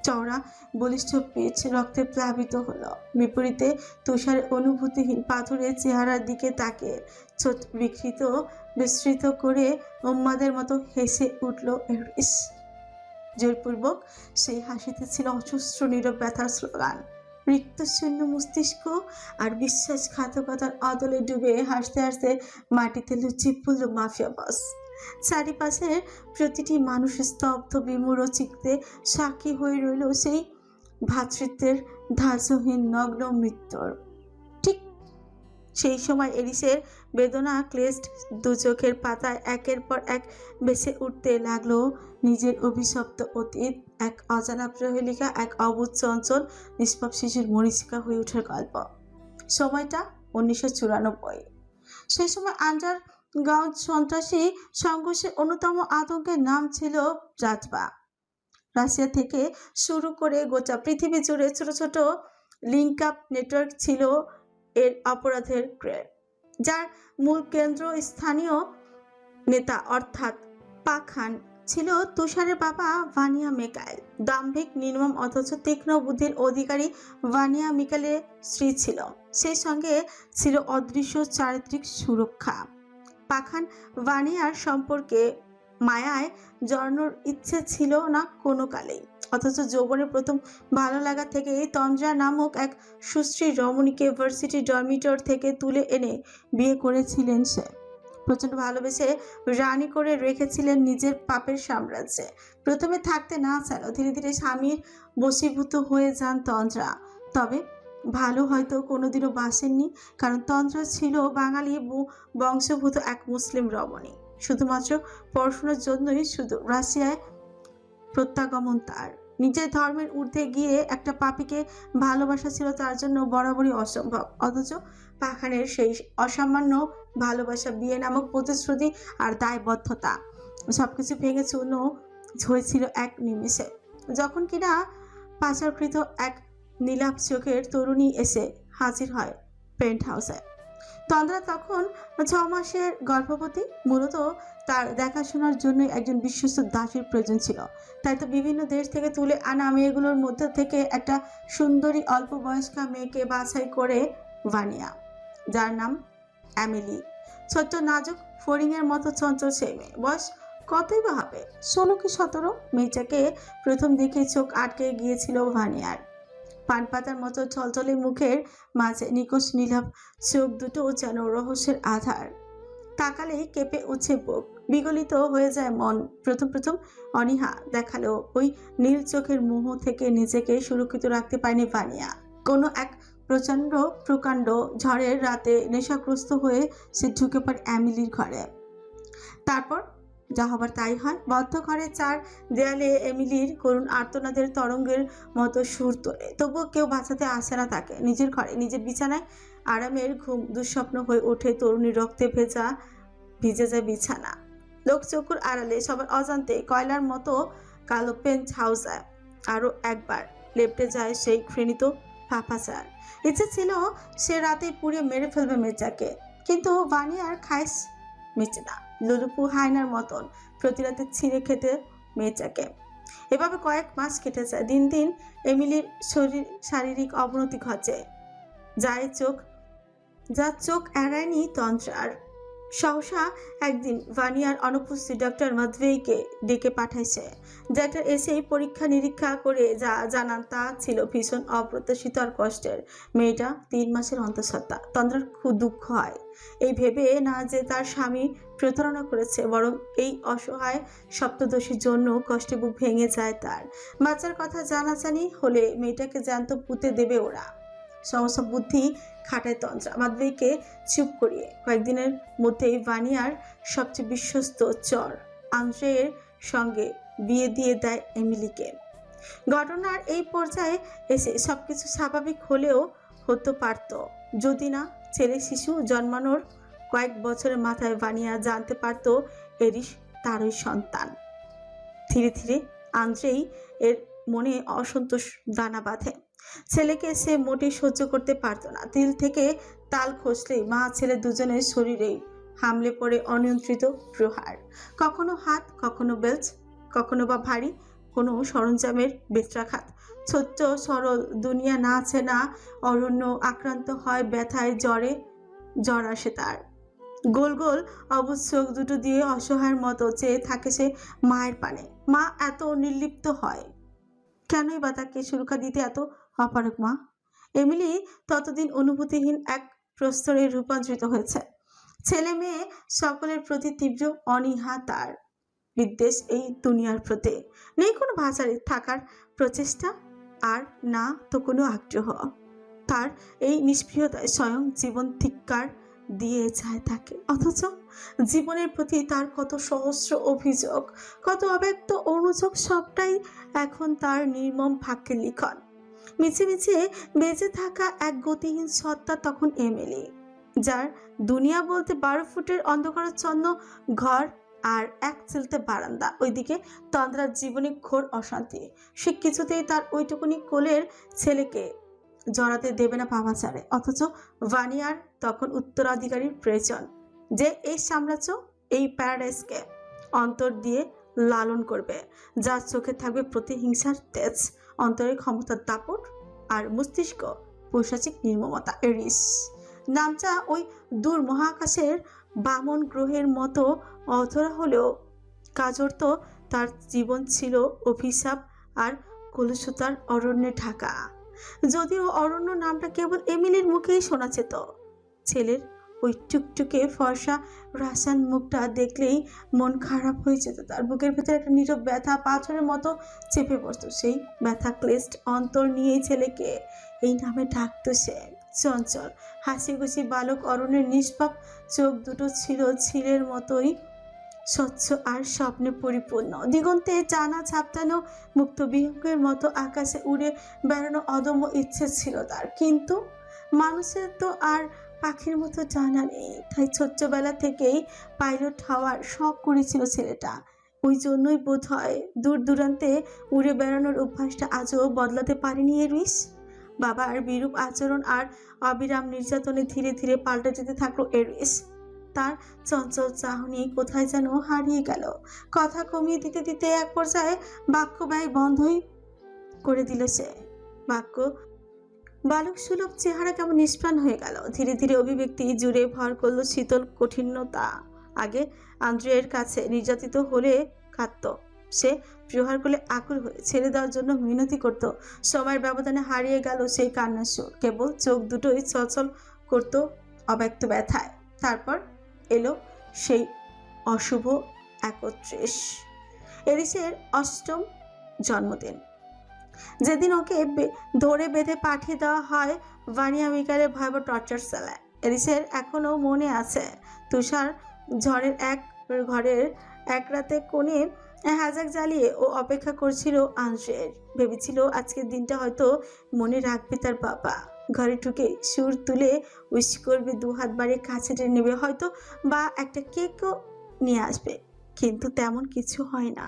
চওড়া বলিষ্ঠ পিঠ রক্তে প্লাবিত হলো। বিপরীতে তুষার অনুভূতিহীন পাথরের চেহারার দিকে তাকে ছোট বিস্তৃত করে উন্মাদের মতো হেসে উঠল এরিস। জোরপূর্বক সেই হাসিতে ছিল অজস্র নীরব ব্যথার স্লোগান। রিক্ত শূন্য মস্তিষ্ক আর বিশ্বাসঘাতকতার অদলে ডুবে হাসতে হাসতে মাটিতে লুচিয়ে পড়ল মাফিয়া বস। চারিপাশের প্রতিটি মানুষ স্তব্ধ বিমূঢ় চিত্তে সাক্ষী হয়ে রইল সেই ভ্রাতৃত্বের ধার্যহীন নগ্ন মৃত্যুর। ঠিক সেই সময় এরিসের বেদনা ক্লেষ্ট দু চোখের পাতায় একের পর এক বেসে উঠতে লাগলো নিজের অভিশপ্ত অতীত, এক অজানা প্রহেলিকা, এক অবুঝ চঞ্চল নিষ্পাপ শিশুর মরীচিকা হয়ে ওঠার গল্প। সময়টা 1994। সেই সময় আন্ডারগ্রাউন্ড সন্ত্রাসী সংঘর্ষের অন্যতম আতঙ্কের নাম ছিল ব্রাতভা। রাশিয়া থেকে শুরু করে গোটা পৃথিবী জুড়ে ছোট ছোট লিঙ্ক আপ নেটওয়ার্ক ছিল এর অপরাধের ক্রেড, যার মূল কেন্দ্র স্থানীয় নেতা অর্থাৎ পাখান ছিল তুষারের বাবা ভানিয়া মিকাইল। দাম্ভিক, নির্মম অথচ তীক্ষ্ণ বুদ্ধির অধিকারী ভানিয়া মিকাইলের স্ত্রী ছিল। সেই সঙ্গে ছিল অদৃশ্য চারিত্রিক সুরক্ষা। পাখান ভানিয়ার সম্পর্কে মায়ায় জড়ানোর ইচ্ছে ছিল না কোনো কালেই, অথচ যৌবনের প্রথম ভালো লাগা থেকেই তন্দ্রা নামক এক সুশ্রী রমণীকে ভার্সিটি ডরমিটর থেকে তুলে এনে বিয়ে করেছিলেন সে। প্রচণ্ড ভালোবেসে রানী করে রেখেছিলেন নিজের পাপের সাম্রাজ্যে। প্রথমে থাকতে না চাইলেও ধীরে ধীরে স্বামীর বশীভূত হয়ে যান তন্দ্রা। তবে ভালো হয়তো কোনোদিনও বাসেননি, কারণ তন্দ্রা ছিল বাঙালি বংশভূত এক মুসলিম রমণী। শুধুমাত্র পড়াশোনার জন্যই শুধু রাশিয়ায় প্রত্যাগমন তার। নিজের ধর্মের ঊর্ধ্বে গিয়ে একটা পাপীকে ভালোবাসা ছিল তার জন্য বরাবরই অসম্ভব। অথচ পাখানের সেই অসামান্য ভালোবাসা, বিয়ে নামক প্রতিশ্রুতি আর দায়বদ্ধতা সবকিছু ভেঙে চূর্ণ হয়েছিল এক নিমেষে, যখন কিনা পাচারকৃত এক নীলাভ চোখের তরুণী এসে হাজির হয় পেন্ট হাউসে। তন্দ্রা তখন 6 মাসের গর্ভবতী। মূলত তার দেখাশোনার জন্য একজন বিশ্বস্ত দাসীর প্রয়োজন ছিল। তাই তো বিভিন্ন দেশ থেকে তুলে আনা মেয়েগুলোর মধ্যে থেকে একটা সুন্দরী অল্প বয়স্কা মেয়েকে বাছাই করে ভানিয়া, যার নাম অ্যামিলি। ছোট্ট নাজুক ফড়িংয়ের মতো চঞ্চল সেই মেয়ে। বয়স কতই বা হবে, 16 কি 17। মেয়েটাকে প্রথম দেখে চোখ আটকে গিয়েছিল ভানিয়ার। পান পাতার মতো ছলছলে মুখের মাঝে নিকষ নীলাভ চোখ দুটো যেন রহস্যের আধার। তাকালেই কেঁপে উঠছে বুক, বিগলিত হয়ে যায় মন। প্রথম অনীহা দেখালো ওই নীল চোখের মোহ থেকে নিজেকে সুরক্ষিত রাখতে পারেনি ভানিয়া। কোনো এক প্রকাণ্ড ঝড়ের রাতে নেশাগ্রস্ত হয়ে সে ঢুকে পড়ে অ্যামিলির ঘরে। তারপর যা হবার তাই হয়। বদ্ধ ঘরে চার দেয়ালে এমিলির করুণ আর্তনাদের তরঙ্গের মতো সুর তোলে। তবুও কেউ বাঁচাতে আসে না তাকে। নিজের ঘরে, নিজের বিছানায় আরামের ঘুম দুঃস্বপ্ন হয়ে ওঠে। তরুণীর রক্তে ভিজে যায় বিছানা। লোক চকুর আড়ালে সবার অজান্তে কয়লার মতো কালো পেন্ট হাউসে আরও একবার লেপটে যায় সেই ঘৃণিত ফাফাচার। ইচ্ছে ছিল সে রাতে পুড়িয়ে মেরে ফেলবে মেয়েটাকে, কিন্তু ভানিয়ার খাইস মিটে না। লুলুপু হায়নার মতন প্রতি রাতে ছিঁড়ে খেতে মেয়েটাকে। এভাবে কয়েক মাস কেটে যায়। দিন দিন এমিলির শারীরিক অবনতি ঘটে, যার চোখ এড়ায়নি তন্ত্রার। সহসা একদিন ভানিয়ার অনুপস্থিত ডক্টর মাধবেইকে ডেকে পাঠাইছে। ডাক্তার এসেই পরীক্ষা নিরীক্ষা করে যা জানান তা ছিল ভীষণ অপ্রত্যাশিত আর কষ্টের। মেয়েটা 3 মাসের অন্তঃসত্ত্বা। তন্দ্রার খুব দুঃখ হয় এই ভেবে না যে তার স্বামী প্রতারণা করেছে, বরং এই অসহায় সপ্তদোষীর জন্য কষ্টে বুক ভেঙে যায় তার। বাচ্চার কথা জানাজানি হলে মেয়েটাকে জ্যান্ত পুঁতে দেবে ওরা। সমস্ত বুদ্ধি খাটায় তন্দ্রা মাধবীকে চুপ করিয়ে। কয়েকদিনের মধ্যেই ভানিয়ার সবচেয়ে বিশ্বস্ত চর আন্দ্রের সঙ্গে বিয়ে দিয়ে দেয় এমিলিকে। ঘটনার এই পর্যায়ে এসে সবকিছু স্বাভাবিক হলেও হতে পারত যদি না ছেলে শিশু জন্মানোর কয়েক বছরের মাথায় ভানিয়া জানতে পারত এরিস তারই সন্তান। ধীরে ধীরে আন্দ্রেই এর মনে অসন্তোষ দানা বাঁধে। ছেলেকে সে মোটেই সহ্য করতে পারত না। তিল থেকে তাল খসলেই মা ছেলে দুজনের শরীরেই হামলে পড়ে অনিয়ন্ত্রিত প্রহার। কখনো হাত, কখনো বেল্ট, কখনো বা ভারী কোনো সরঞ্জামের বেত্রাঘাত। ছোট্ট সরল দুনিয়া না চেনা অরণ্য আক্রান্ত হয় ব্যথায়, জ্বর আসে তার। গোল গোল অবুঝ চোখ দুটো দিয়ে অসহায়ের মতো চেয়ে থাকে সে মায়ের পানে। মা এত নির্লিপ্ত হয় কেনই বা তাকে সুরক্ষা দিতে এত অপারগ মা? এমিলি ততদিন অনুভূতিহীন এক প্রস্তরে রূপান্তরিত হয়েছে। ছেলে মেয়ে সকলের প্রতি তীব্র অনীহা তার। বিদ্বেষ এই দুনিয়ার প্রতি। নেই কোনো ভাষারে থাকার প্রচেষ্টা, আর না তো কোনো আগ্রহ। তার এই নিষ্ক্রিয়তায় স্বয়ং জীবন ধিক্কার দিয়ে যায় তাকে। অথচ জীবনের প্রতি তার কত সহস্র অভিযোগ, কত অব্যক্ত অনুযোগ, সবটাই এখন তার নির্মম ভাগ্যের লিখন। মিছে মিছে বেঁচে থাকা এক গতিহীন সত্তা তখন এমিলি, যার দুনিয়া বলতে 12 ফুটের অন্ধকারাচ্ছন্ন ঘর আর এক চিলতে বারান্দা। ওইদিকে তন্দ্রার জীবনে ঘোর অশান্তি। সে কিছুতেই তার ওইটুকুনি কোলের ছেলেকে জড়াতে দেবে না পাপাচারে। অথচ ভানিয়ার তখন উত্তরাধিকারীর প্রয়োজন, যে এই সাম্রাজ্য, এই প্যারাডাইসকে অন্তর দিয়ে লালন করবে, যার চোখে থাকবে প্রতিহিংসার তেজ, অন্তরের ক্ষমতার দাপট আর মস্তিষ্ক পৈশাচিক নির্মমতা। এরিস নামটা ওই দূর মহাকাশের বামন গ্রহের মতো অধরা হলেও কাজর তো তার জীবন ছিল অভিশাপ আর কলুষতার অরণ্যে ঢাকা। যদিও অরণ্য নামটা কেবল এমিলির মুখেই শোনা যেত। ছেলের ওই টুকটুকে ফর্সা রাসান মুখটা দেখলেই মন খারাপ হয়ে যেত তার। বুকের ভেতরে একটা নীরব ব্যথা পাথরের মতো চেপে বসত। সেই ব্যথা ক্লেষ্ট অন্তর নিয়েই ছেলেকে এই নামে ডাকত সে। চঞ্চল হাসি খুশি বালক অরণ্যের নিষ্পাপ চোখ দুটো ছিল ঝিলের মতোই স্বচ্ছ আর স্বপ্নে পরিপূর্ণ। দিগন্তে টানা ঝাপটানো মুক্ত বিহঙ্গের মতো আকাশে উড়ে বেড়ানো অদম্য ইচ্ছে ছিল তার। কিন্তু মানুষের তো আর পাখির মতো জানা নেই, তাই ছোট্টবেলা থেকেই পাইলট হওয়ার শখ করেছিল ছেলেটা। ওই জন্যই বোধ হয় দূর দূরান্তে উড়ে বেড়ানোর অভ্যাসটা আজও বদলাতে পারেনি এরিস। বাবার বিরূপ আচরণ আর অবিরাম নির্যাতনে ধীরে ধীরে পাল্টে যেতে থাকলো এরিস। তার চঞ্চল চাহনি কোথায় যেন হারিয়ে গেল। কথা কমিয়ে দিতে দিতে এক পর্যায়ে বাক্য ব্যয় বন্ধই করে দিল সে। বাক্য বালক সুলভ চেহারা কেমন নিষ্প্রাণ হয়ে গেল। ধীরে ধীরে অভিব্যক্তি জুড়ে ভর করলো শীতল কঠিনতা। আগে আন্দ্রেয়ের কাছে নির্যাতিত হলে কাঁদত সে, প্রহার করলে আকুল হয়ে ছেড়ে দেওয়ার জন্য মিনতি করত। সময়ের ব্যবধানে হারিয়ে গেল সেই কান্নার সুর। কেবল চোখ দুটোই চলচল করত অব্যক্ত ব্যথায়। তারপর এলো সেই অশুভ 31 এরিসের 8ম জন্মদিন, যেদিন ওকে ধরে বেঁধে পাঠিয়ে দেওয়া হয় ভানিয়া মিকারে ভয়াবহ টর্চার সেলায়। এরিসের এখনো মনে আছে তুষার ঝড়ের ঘরের এক রাতে কোণে হ্যাজাক জ্বালিয়ে ও অপেক্ষা করছিল আন্দ্রের। ভেবেছিল আজকের দিনটা হয়তো মনে রাখবে তার বাবা। ঘরে ঢুকে সুর তুলে উইশ করবে, 2 হাত বাড়িয়ে কাছে টেনে নেবে হয়তো, বা একটা কেকও নিয়ে আসবে। কিন্তু তেমন কিছু হয় না।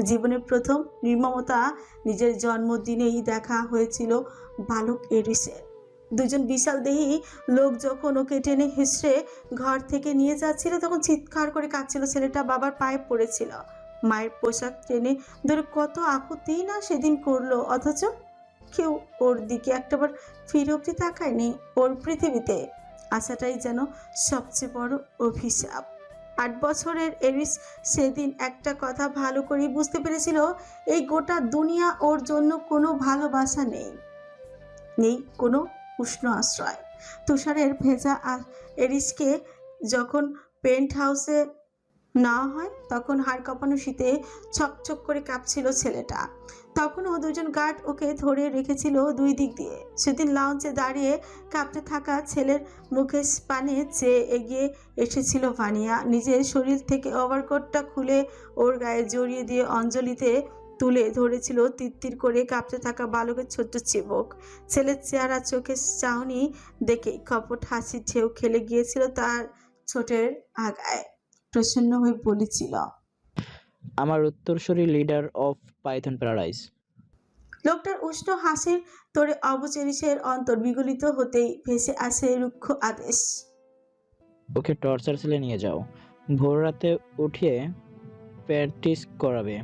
জীবনের প্রথম নির্মমতা নিজের জন্মদিনেই দেখা হয়েছিল বালক এরিসের। 2জন বিশাল দেহী লোক যখন ওকে টেনে হিসড়ে ঘর থেকে নিয়ে যাচ্ছিল, তখন চিৎকার করে কাঁদছিল ছেলেটা। বাবার পায়ে পড়েছিল, মায়ের পোশাক টেনে ধরে কত আকুতি না সেদিন করলো। অথচ কেউ ওর দিকে একটাবার ফিরে অব্দি তাকায়নি। ওর পৃথিবীতে আশাটাই যেন সবচেয়ে বড় অভিশাপ। 8 বছরের এরিস সেদিন একটা কথা ভালো করে বুঝতে পেরেছিল, এই গোটা দুনিয়া ওর জন্য কোনো ভালোবাসা নেই, নেই কোনো উষ্ণ আশ্রয়। তুষারের ভেজা এরিসকে যখন পেন্ট হাউসে নেওয়া হয় তখন হাড় কাঁপানো শীতে ছকছক করে কাঁপছিল ছেলেটা। তখনও দুজন গার্ড ওকে ধরে রেখেছিল দুই দিক দিয়ে। সেদিন লাউঞ্জে দাঁড়িয়ে কাঁপতে থাকা ছেলের মুখের পানে চেয়ে এগিয়ে এসেছিল ভানিয়া। নিজের শরীর থেকে ওভারকোটটা খুলে ওর গায়ে জড়িয়ে দিয়ে অঞ্জলিতে তুলে ধরেছিল তিত্তির করে কাঁপতে থাকা বালকের ছোট্ট চিবুক। ছেলের চেহারা চোখের চাহনি দেখে কপট হাসি ঢেউ খেলে গিয়েছিল তার ছোটের আগায়। প্রসন্ন হয়ে বলেছিল, আমার উত্তরসূরি লিডার অফ পাইথন প্যারাডাইস। লোকটার উষ্ণ হাসির তোরে অবুঝ এরিসের অন্তর বিগলিত হতেই ভেসে আসে রুক্ষ আদেশ, ওকে টর্চার সেলে নিয়ে যাও, ভোর রাতে উঠিয়ে প্র্যাকটিস করাবে,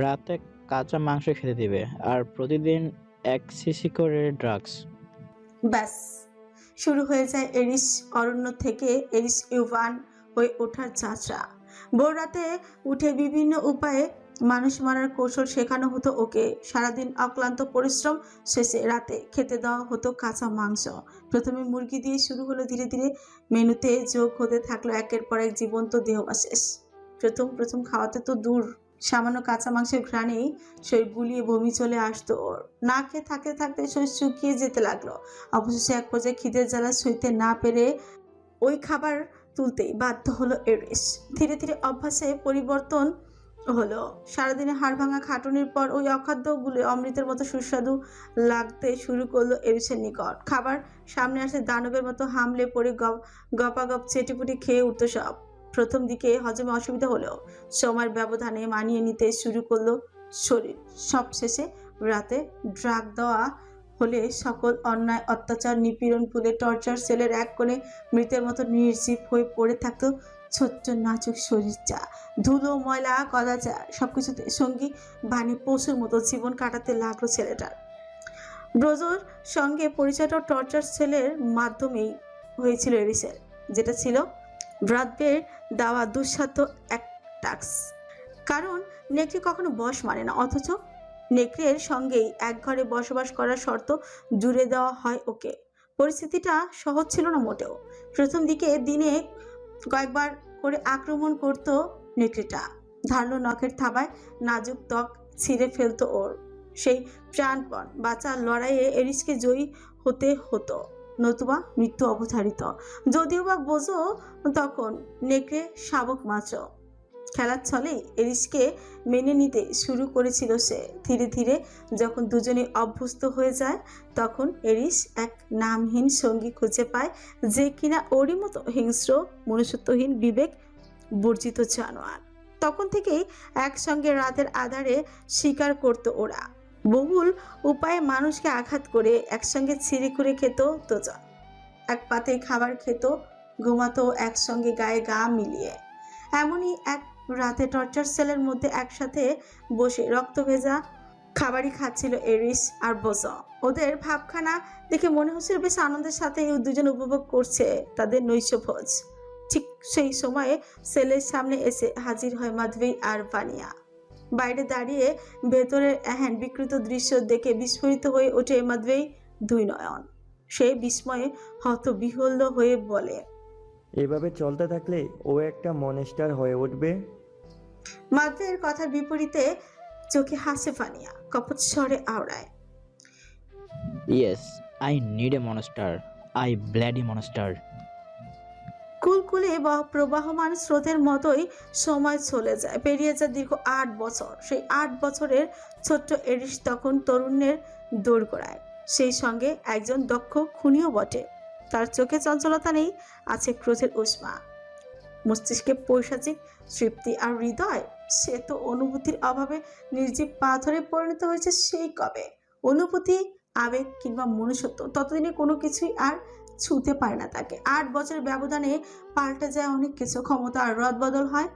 রাতে কাঁচা মাংস খেতে দিবে, আর প্রতিদিন 1 সিসি করে ড্রাগস। ব্যাস শুরু হয়ে যায় এরিস অরণ্য থেকে এরিস ইউভান হয়ে ওঠার যাত্রা। ভোর রাতে উঠে বিভিন্ন উপায়ে মানুষ মারার কৌশল শেখানো হতো ওকে। সারাদিন অক্লান্ত পরিশ্রম শেষে রাতে খেতে দেওয়া হতো কাঁচা মাংস। প্রথমে মুরগি দিয়ে শুরু হলো, ধীরে ধীরে মেনুতে যোগ হতে থাকলো একের পর এক জীবন্ত দেহাবশেষ। প্রথম খাওয়াতে তো দূর, সামান্য কাঁচা মাংসের ঘ্রাণেই শরীর গুলিয়ে বমি চলে আসতো ওর। না খেয়ে থাকতে থাকতে শরীর শুকিয়ে যেতে লাগলো। অবশেষে এক পর্যায়ে খিদের জ্বালা সইতে না পেরে ওই খাবার তুলতেই বাধ্য হলো এরিস। ধীরে ধীরে অভ্যাসে পরিবর্তন হলো। সারাদিনে হাড় ভাঙা খাটুনির পর ওই অখাদ্যগুলো অমৃতের মতো সুস্বাদু লাগতে শুরু করলো এরিসের নিকট। খাবার সামনে আসে দানবের মতো হামলে পড়ে গপাগপ চেটেপুটি খেয়ে উঠতো সব। প্রথম দিকে হজমে অসুবিধা হলেও সময়ের ব্যবধানে মানিয়ে নিতে শুরু করলো শরীর। সব শেষে রাতে ড্রাগ দেওয়া হলে সকল অন্যায় অত্যাচার নিপীড়ন ভুলে টর্চার সেলের এক কোণে মৃতের মতো নির্জীব হয়ে পড়ে থাকতো ছোট্ট নাজুক শরীরটা। ধুলো ময়লা কদাচার সবকিছুতে সঙ্গী বাণী পশুর মতো জীবন কাটাতে লাগলো ছেলেটার। ব্রোজোর সঙ্গে পরিচয়টা টর্চার সেলের মাধ্যমেই হয়েছিল এরিসের, যেটা ছিল ব্রাদবের দেওয়া দুঃসাধ্য এক টাস্ক। কারণ নেকড়ে কখনো বশ মানে না, অথচ নেকড়ের সঙ্গেই এক ঘরে বসবাস করার শর্ত জুড়ে দেওয়া হয় ওকে। পরিস্থিতিটা সহজ ছিল না মোটেও। প্রথম দিকে দিনে কয়েকবার করে আক্রমণ করত নেকড়েটা। ধারালো নখের থাবায় নাজুক ত্বক ছিঁড়ে ফেলতো ওর। সেই প্রাণপণ বাঁচার লড়াইয়ে এরিসকে জয়ী হতে হতো, নতুবা মৃত্যু অবধারিত। যদিও বা বোঝো তখন নেকড়ে শাবক মাত্র। খেলার ছলে এরিসকে মেনে নিতে শুরু করেছিল সে। ধীরে ধীরে যখন দুজনে অভ্যস্ত হয়ে যায় তখন এরিস এক নামহীন সঙ্গী খুঁজে পায়, যে কিনা ওরই মতো হিংস্র, মনুষ্যত্বহীন, বিবেক বর্জিত জানোয়ার। তখন থেকেই একসঙ্গে রাতের আধারে শিকার করত ওরা। বহুল উপায়ে মানুষকে আঘাত করে একসঙ্গে ছিঁড়ে খুঁড়ে খেত দুজন। এক পাতে খাবার খেত, ঘুমাতো একসঙ্গে গায়ে গা মিলিয়ে। এমনই এক রাতে টর্চার সেলের মধ্যে একসাথে বসে রক্ত ভেজা খাবারই খাচ্ছিল এরিস আর বোজো। ওদের ভাবখানা দেখে মনে হচ্ছিল বেশ আনন্দের সাথে এই দুজন উপভোগ করছে তাদের নৈশ ভোজ। ঠিক সেই সময়ে সেলের সামনে এসে হাজির হয় মাধবী আর ভানিয়া। বাইরে দাঁড়িয়ে ভেতরের এহেন বিকৃত দৃশ্য দেখে বিস্ফোরিত হয়ে ওঠে মাধবী দুই নয়ন। সে বিস্ময়ে হতবিহ্বল হয়ে বলে, এভাবে চলতে থাকলে ও একটা মনস্টার হয়ে উঠবে। মাধবীর কথার বিপরীতে চোখে হাসে ভানিয়া, কপট স্বরে আওড়ায়, yes, I need a monster, I bloody monster. কুলকুলে প্রবাহমান স্রোতের মতোই সময় চলে যায়, পেরিয়ে যায় দীর্ঘ 8 বছর। সেই 8 বছরের ছোট্ট এরিস তখন তরুণের দোরগোড়ায়, সেই সঙ্গে একজন দক্ষ খুনিও বটে। তার চোখে চঞ্চলতা নেই, আছে ক্রোধের উষ্মা, মস্তিষ্কে পৈশাচিক তৃপ্তি আর হৃদয়। সে তো অনুভূতির অভাবে নির্জীব পাথরে পরিণত হয়েছে সেই কবে। অনুভূতি, আবেগ কিংবা মনুষ্যত্ব ততদিনে কোনো কিছুই আর ছুঁতে পারে না তাকে। 8 বছরের ব্যবধানে পাল্টে যায় অনেক কিছু। ক্ষমতা আর রদবদল হয়।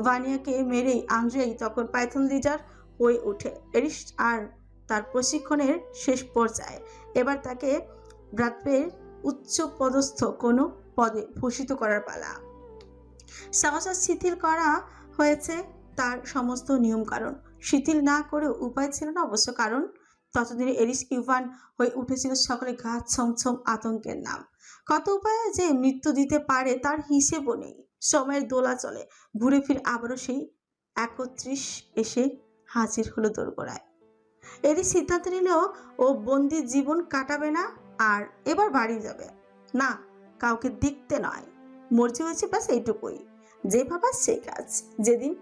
ভানিয়াকে মেরেই আন্দ্রেই তখন পাইথন লিডার হয়ে ওঠে। এরিস আর তার প্রশিক্ষণের শেষ পর্যায়ে। এবার তাকে ব্রাদবের উচ্চ পদস্থ কোনো পদে ভূষিত করার পালা। সাহসা শিথিল করা হয়েছে তার সমস্ত নিয়ম কারণ। শিথিল না করেও উপায় ছিল না অবশ্য, কারণ ততদিনে এরিস ইউভান হয়ে উঠেছিল সকলে গা ছমছম আতঙ্কের নাম। কত উপায়ে যে মৃত্যু দিতে পারে তার হিসেবও নেই। সময়ের দোলা চলে, ঘুরে ফিরে আবারও সেই 31 এসে হাজির হলো দোরগোড়ায়। এরিস সিদ্ধান্ত নিল ও বন্দি জীবন কাটাবে না, আর এবার বাড়ি যাবে না, কাউকে দেখতে নয়। মর্জি হয়েছে ব্যাস এইটুকুই, যে ভাবা সেই কাজ। যেদিন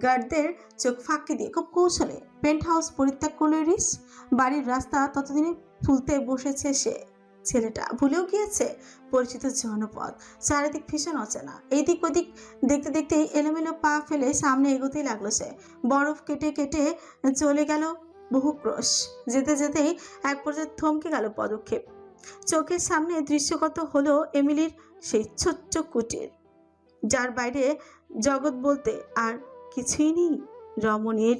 গার্ডদের চোখ ফাঁকি দিয়ে খুব কৌশলে পেন্ট হাউস পরিত্যাগ করলো এরিস, বাড়ির রাস্তা ততদিনে ফুলতে বসেছে সে। ছেলেটা ভুলেও গিয়েছে পরিচিত জনপদ, চারিদিক ভীষণ অচেনা। এইদিক ওদিক দেখতে দেখতে এলোমেলো পা ফেলে সামনে এগোতেই লাগলো সে। বরফ কেটে কেটে চলে গেল বহু ক্রোশ। যেতে যেতেই এক পর্যায়ে থমকে গেল পদক্ষেপ। চোখের সামনে দৃশ্যগত হলো এমিলির সেই ছোট্ট কুটির, যার বাইরে জগৎ বলতে আর কিছুই নেই। রমণীর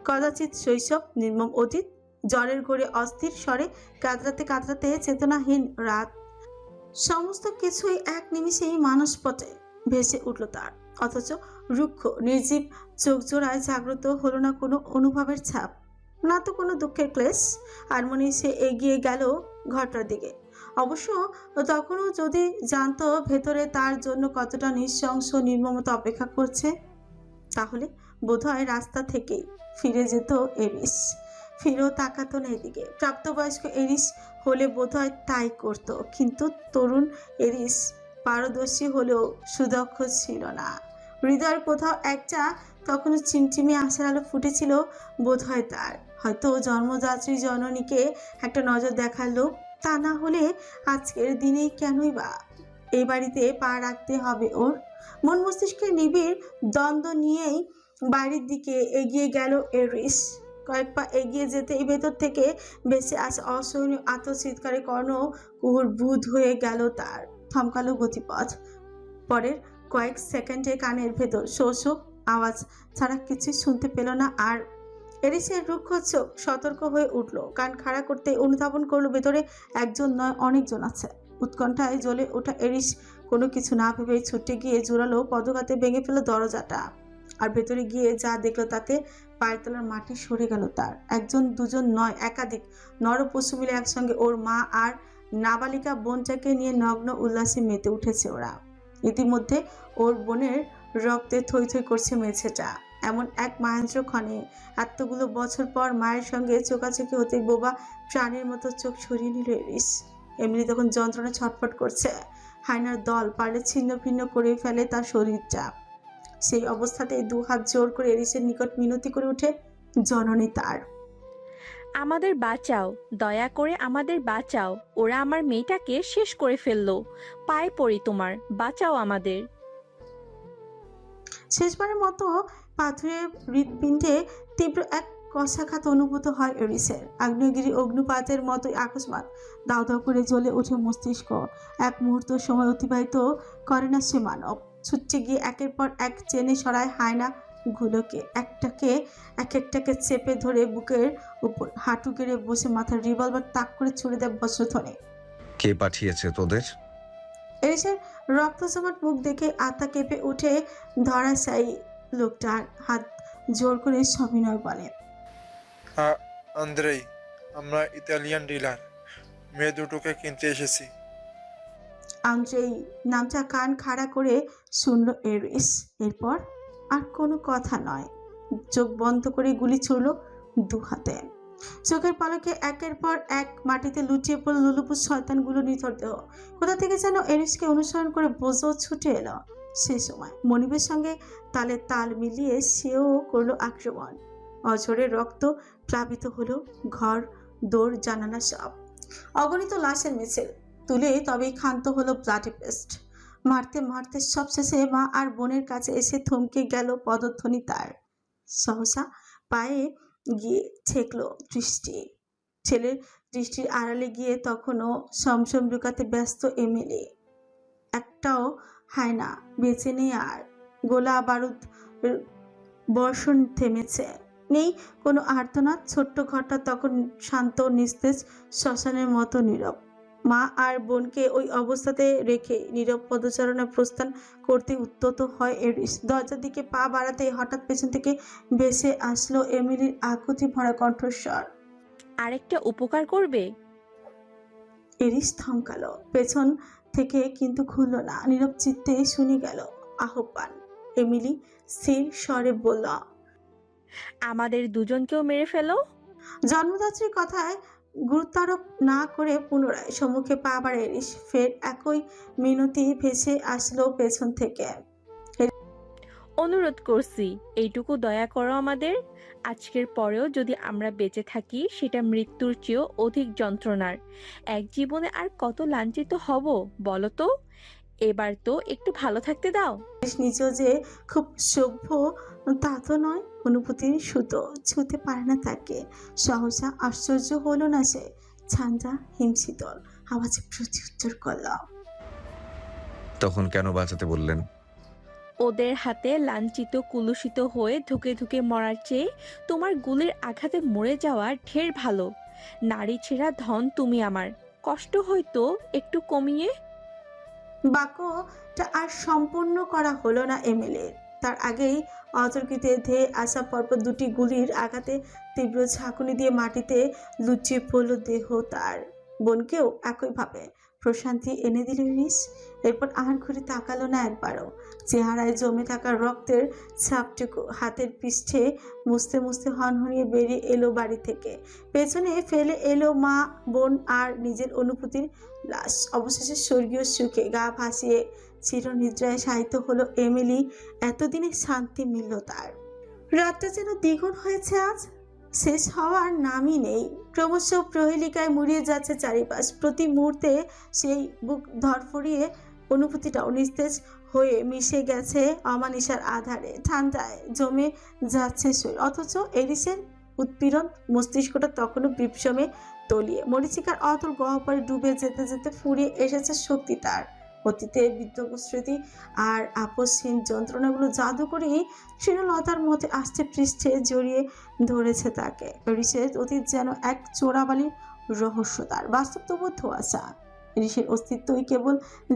কদাচিৎ শৈশব, নির্মম অতীত, জ্বরের ঘোরে অস্থির স্বরে কাতরাতে কাতরাতে চেতনাহীন রাত, সমস্ত কিছুই এক নিমিষেই মানসপটে ভেসে উঠল তার। অথচ রুক্ষ নির্জীব চোখ জোড়ায় জাগ্রত হলো না কোনো অনুভবের ছাপ, না তো কোনো দুঃখের ক্লেশ। আরমনি সে এগিয়ে গেল ঘরটার দিকে। অবশ্য তখনও যদি জানতো ভেতরে তার জন্য কতটা নৃশংস নির্মমতা অপেক্ষা করছে, তাহলে বোধহয় রাস্তা থেকেই ফিরে যেত এরিস। ফিরেও তাকাতো না এদিকে। প্রাপ্তবয়স্ক এরিস হলে বোধহয় তাই করত, কিন্তু তরুণ এরিস পারদর্শী হলেও সুদক্ষ ছিল না। হৃদয়ের কোথাও একটা তখনও চিমচিমে আশার আলো ফুটেছিল বোধহয় তার। হয়তো জন্মদাত্রী জননীকে একটা নজর দেখার লোক, তা না হলে আজকের দিনেই কেনই বা এই বাড়িতে পা রাখতে হবে ওর। মন মস্তিষ্কের নিবিড় দ্বন্দ্ব নিয়েই বাড়ির দিকে এগিয়ে গেল এরিস। কয়েক পা এগিয়ে যেতেই ভেতর থেকে বেঁচে আসা অসহনীয় আত্মচিৎকারে কর্ণ কুহুর বুধ হয়ে গেল তার। থমকালো গতিপথ। পরের কয়েক সেকেন্ডে কানের ভেতর শো শো আওয়াজ ছাড়া কিছুই শুনতে পেল না আর। এরিসের রুক্ষ চোখ সতর্ক হয়ে উঠল। কান খাড়া করতে অনুধাবন করলো ভেতরে একজন নয় অনেকজন আছে। উৎকণ্ঠায় জ্বলে ওঠা এরিস কোনো কিছু না ভেবেই ছুটে গিয়ে জোরালো পদঘাতে ভেঙে ফেল দরজাটা। আর ভেতরে গিয়ে যা দেখলো তাতে পায়ের তলার মাটি সরে গেল তার। একজন দুজন নয়, একাধিক নরপশু মিলে একসঙ্গে ওর মা আর নাবালিকা বোনটাকে নিয়ে নগ্ন উল্লাসে মেতে উঠেছে ওরা। ইতিমধ্যে ওর বোনের রক্তে থই থই করছে মেঝেটা। এমন এক মাহেন্দ্র ক্ষণে এতগুলো বছর পর মায়ের সঙ্গে চোখাচোখি হতে বোবা প্রাণীর মতো চোখ সরিয়ে নিল এরিস। এমনি তখন যন্ত্রণা ছটফট করছে। হায়নার দল পারলে ছিন্ন ভিন্ন করে ফেলে তার শরীরটা। সেই অবস্থাতে দু হাত জোর করে এরিসের নিকট মিনতি করে ওঠে জননী তার। আমাদের বাঁচাও, দয়া করে আমাদের বাঁচাও, ওরা আমার মেয়েটাকে শেষ করে ফেললো, পায়ে পড়ি তোমার, বাঁচাও আমাদের। শেষবারের মতো পাথরের হৃৎপিণ্ডে তীব্র এক কষাঘাত অনুভূত হয় এরিসের। আগ্নেয়গিরি অগ্নুপাতের মতোই আকস্মাৎ দাউ দাউ করে জ্বলে ওঠে মস্তিষ্ক। এক মুহূর্ত সময় অতিবাহিত করে না সে মানব। ছুটছে গিয়ে একের পর এক চেনে সরায় হায়না গুলোকে, এক একটাকে চেপে ধরে বুকের উপর হাঁটু গেড়ে বসে মাথার রিভলভার তাক করে ছুড়ে দেয় বজ্রধ্বনি। কে পাঠিয়েছে তোদের? এরিসের রক্ত জমাট মুখ দেখে আত্মা কেঁপে উঠে ধরাশায়ী লোকটার হাত জোর করে সবিনয় বলে, আন্দ্রেই, আমরা ইতালিয়ান ডিলার, মেয়ে দুটোকে কিনতে এসেছি। আন্দ্রেই নামটা কান খাড়া করে শুনল এরিস। এরপর আর কোনো কথা নয়, চোখ বন্ধ করে গুলি ছুড়ল দু হাতে। চোখের পলকে একের পর এক মাটিতে লুটিয়ে পড়ল লুলুপুর শয়তানগুলো নিথর দেহ। কোথা থেকে যেন এরিসকে অনুসরণ করে বোঝো ছুটে এলো। সে সময় মনিবের সঙ্গে তালে তাল মিলিয়ে সেও করলো আক্রমণ। অঝরে রক্ত প্লাবিত হলো ঘর, দৌড়, জানালা সব। অগণিত লাশের মিছিল তুলে তবেই ক্ষান্ত হলো ব্লাডি পেস্ট। মারতে মারতে সবশেষে মা আর বোনের কাছে এসে থমকে গেল পদধ্বনি তার। সহসা পায়ে গিয়ে ঠেকলো দৃষ্টি। ছেলের দৃষ্টির আড়ালে গিয়ে তখনও সমসম লুকাতে ব্যস্ত এমিলি। একটাও হায়না বেঁচে নেই আর। গোলা বারুদ বর্ষণ থেমেছে, নেই কোনো আর্তনাদ। ছোট্ট ঘরটা তখন শান্ত নিস্তেজ, শ্মশানের মতো নীরব। মা আর বোনকে ওই অবস্থাতে রেখে নীরব পদচারণা প্রস্থান করতে উদ্যত হয় এরিস। দরজার দিকে পা বাড়াতে হঠাৎ পেছন থেকে ভেসে আসলো এমিলির আকুতি ভরা কণ্ঠস্বর। আরেকটা উপকার করবে? এরিস থমকালো পেছন থেকে, কিন্তু খুলল না। নীরব চিত্তে শুনে গেল আহ্বান। এমিলি স্থির স্বরে বলল, আমাদের দুজনকেও মেরে ফেলো। জন্মদাত্রীর কথায় গুরুত্বারোপ না করে পুনরায় সম্মুখে পা বাড়ে এরিস। ফের একই মিনতি ভেসে আসলো পেছন থেকে। অনুরোধ করছি, এইটুকু দয়া করো আমাদের। আজকের পরেও যদি আমরা বেঁচে থাকি সেটা মৃত্যুর চেয়েও অধিক যন্ত্রণার। এক জীবনে আর কত লাঞ্ছিত হব বলো তো? এবার তো একটু ভালো থাকতে দাও। এরিস নিজেও যে খুব সভ্য তা তো নয়। অনুভূতির সুতো ছুঁতে পারে না তাকে। সহসা আশ্চর্য হলো না সে। ঠান্ডা হিমশীতল আওয়াজে প্রত্যুত্তর করল, তখন কেন বাঁচাতে বললেন? ওদের হাতে লাঞ্ছিত কুলুষিত হয়ে ধুকে ধুকে মরার চেয়ে তোমার গুলির আঘাতে মরে যাওয়া ঢের ভালো। নারী ছেঁড়া ধন তুমি আমার। কষ্ট হয়তো একটু কমিয়ে। বাক্যটা আর সম্পূর্ণ করা হলো না এমএলএর। তার আগেই অতর্কিতে ধেয়ে আসা পরপর দুটি গুলির আঘাতে তীব্র ঝাঁকুনি দিয়ে মাটিতে লুচিয়ে পড়ল দেহ তার। বোনকেও একইভাবে প্রশান্তি এনে দিল রিস। এরপর আর ঘুরে তাকালো না একবারও। চেহারায় জমে থাকা রক্তের ছাপটুকু হাতের পৃষ্ঠে মুছতে মুছতে হনহনিয়ে বেরিয়ে এলো বাড়ি থেকে। পেছনে ফেলে এলো মা, বোন আর নিজের অনুভূতির লাশ। অবশেষে স্বর্গীয় সুখে গা ভাসিয়ে চিরনিদ্রায় শায়িত হলো এমিলি। এতদিনে শান্তি মিলল তার। রাতটা যেন দ্বিগুণ হয়েছে আজ, শেষ হওয়ার নামই নেই। ক্রমশ প্রহেলিকায় মুড়িয়ে যাচ্ছে চারিপাশ। প্রতি মুহূর্তে সেই বুক ধরফরিয়ে অনুভূতিটাও নিস্তেজ হয়ে মিশে গেছে অমানিসার আধারে। ঠান্ডায় জমে যাচ্ছে শরীর, অথচ এরিসের উৎপীড়ন মস্তিষ্কটা তখনও বিপসমে তলিয়ে। মরীচিকার অতল গহ্বরে ডুবে যেতে যেতে ফুরিয়ে এসেছে শক্তি তার। অতীতের বিদ্রোহ স্মৃতি আর আপসহীন যন্ত্রণাগুলো জাদু করেই তৃণলতার মধ্যে আস্তে পৃষ্ঠে জড়িয়ে ধরেছে তাকে। ঋষের অতীত যেন এক চোরাবালির রহস্য, তার বাস্তব তবু ধোঁয়াশা। ঋষের অস্তিত্বই কেবল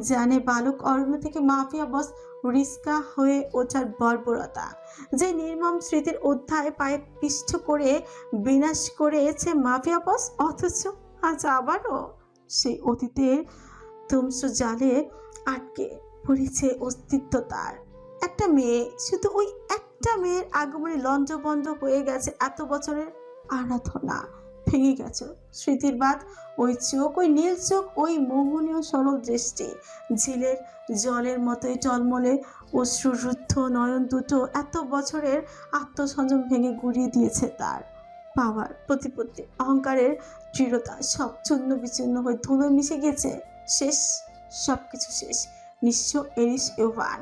জানে বালক অরণ্য থেকে মাফিয়া বস রিস্কা হয়ে ওঠার বর্বরতা। যে নির্মম স্মৃতির অধ্যায় পায়ে পিষ্ট করে বিনাশ করেছে মাফিয়া বস, অথচ আজ আবারও সেই অতীতের ধ্বংস জালে আটকে পড়েছে অস্তিত্ব তার। একটা মেয়ে, শুধু ওই একটা মেয়ের আগমনে লঞ্চবন্ধ হয়ে গেছে এত বছরের আরাধনা। ভেঙে গেছে স্মৃতির বাঁধ। ওই চোখ, ওই নীল চোখ, ওই মোহনীয় সরল দৃষ্টি, ঝিলের জলের মতোই টলমলে অশ্রুরুদ্ধ নয়ন দুটো এত বছরের আত্মসংযম ভেঙে গুড়িয়ে দিয়েছে তার। পাওয়ার প্রতিপত্তি, অহংকারের দৃঢ়তা সব চূর্ণ বিচূর্ণ হয়ে ধুলো মিশে গেছে। শেষ, সবকিছু শেষ। নিঃস্ব এরিস এভান।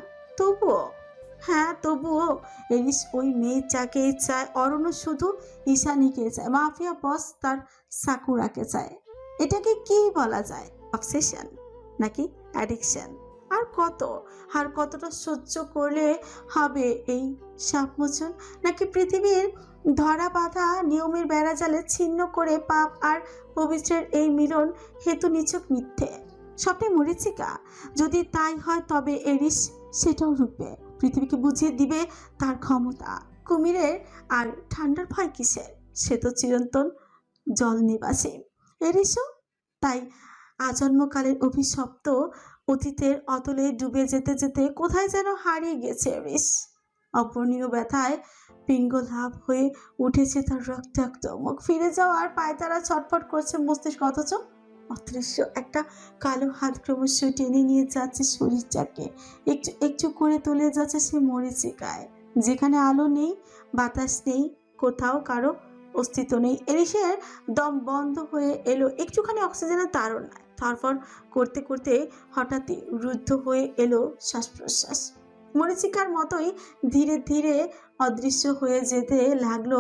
তবুও এরিস ওই মেয়েটাকেই চায়। অরণ্য শুধু ঈশানীকে চায়। মাফিয়া বস তার সাকুরাকে চায়। এটাকে কি বলা যায়? অবসেশন নাকি অ্যাডিকশন? আর কতটা সহ্য করলে হবে এই সাপমোচন? নাকি পৃথিবীর ধরা বাঁধা নিয়মের বেড়াজালে ছিন্ন করে পাপ আর পবিত্রের এই মিলন হেতু নিছক মিথ্যে স্বপ্নে মরীচিকা? যদি তাই হয় তবে এরিস সেটাও রূপে পৃথিবীকে বুঝিয়ে দিবে তার ক্ষমতা। কুমিরের আর ঠান্ডার ভয় কিসের? সে তো চিরন্তন জল নিবাসী। এরিসও তাই আজন্মকালের অভিশপ্ত অতীতের অতলে ডুবে যেতে যেতে কোথায় যেন হারিয়ে গেছে এরিস। অপূর্ণীয় ব্যথায় পিঙ্গলাভ হয়ে উঠেছে তার রক্তাক্ত মুখ। ফিরে যাওয়ার পায় তারা ছটফট করছে মস্তিষ্ক, অথচ অদৃশ্য একটা কালো হাত ক্রমশ টেনে নিয়ে যাচ্ছে শরীরটাকে। একটু একটু করে তুলে যাচ্ছে সে মরীচিকায়, যেখানে আলো নেই, বাতাস নেই, কোথাও কারো অস্তিত্ব নেই। এরিসের দম বন্ধ হয়ে এলো। একটুখানি অক্সিজেনের তাড়নায় তারপর করতে করতে হঠাৎই রুদ্ধ হয়ে এলো শ্বাস প্রশ্বাস। মরীচিকার মতোই ধীরে ধীরে অদৃশ্য হয়ে যেতে লাগলো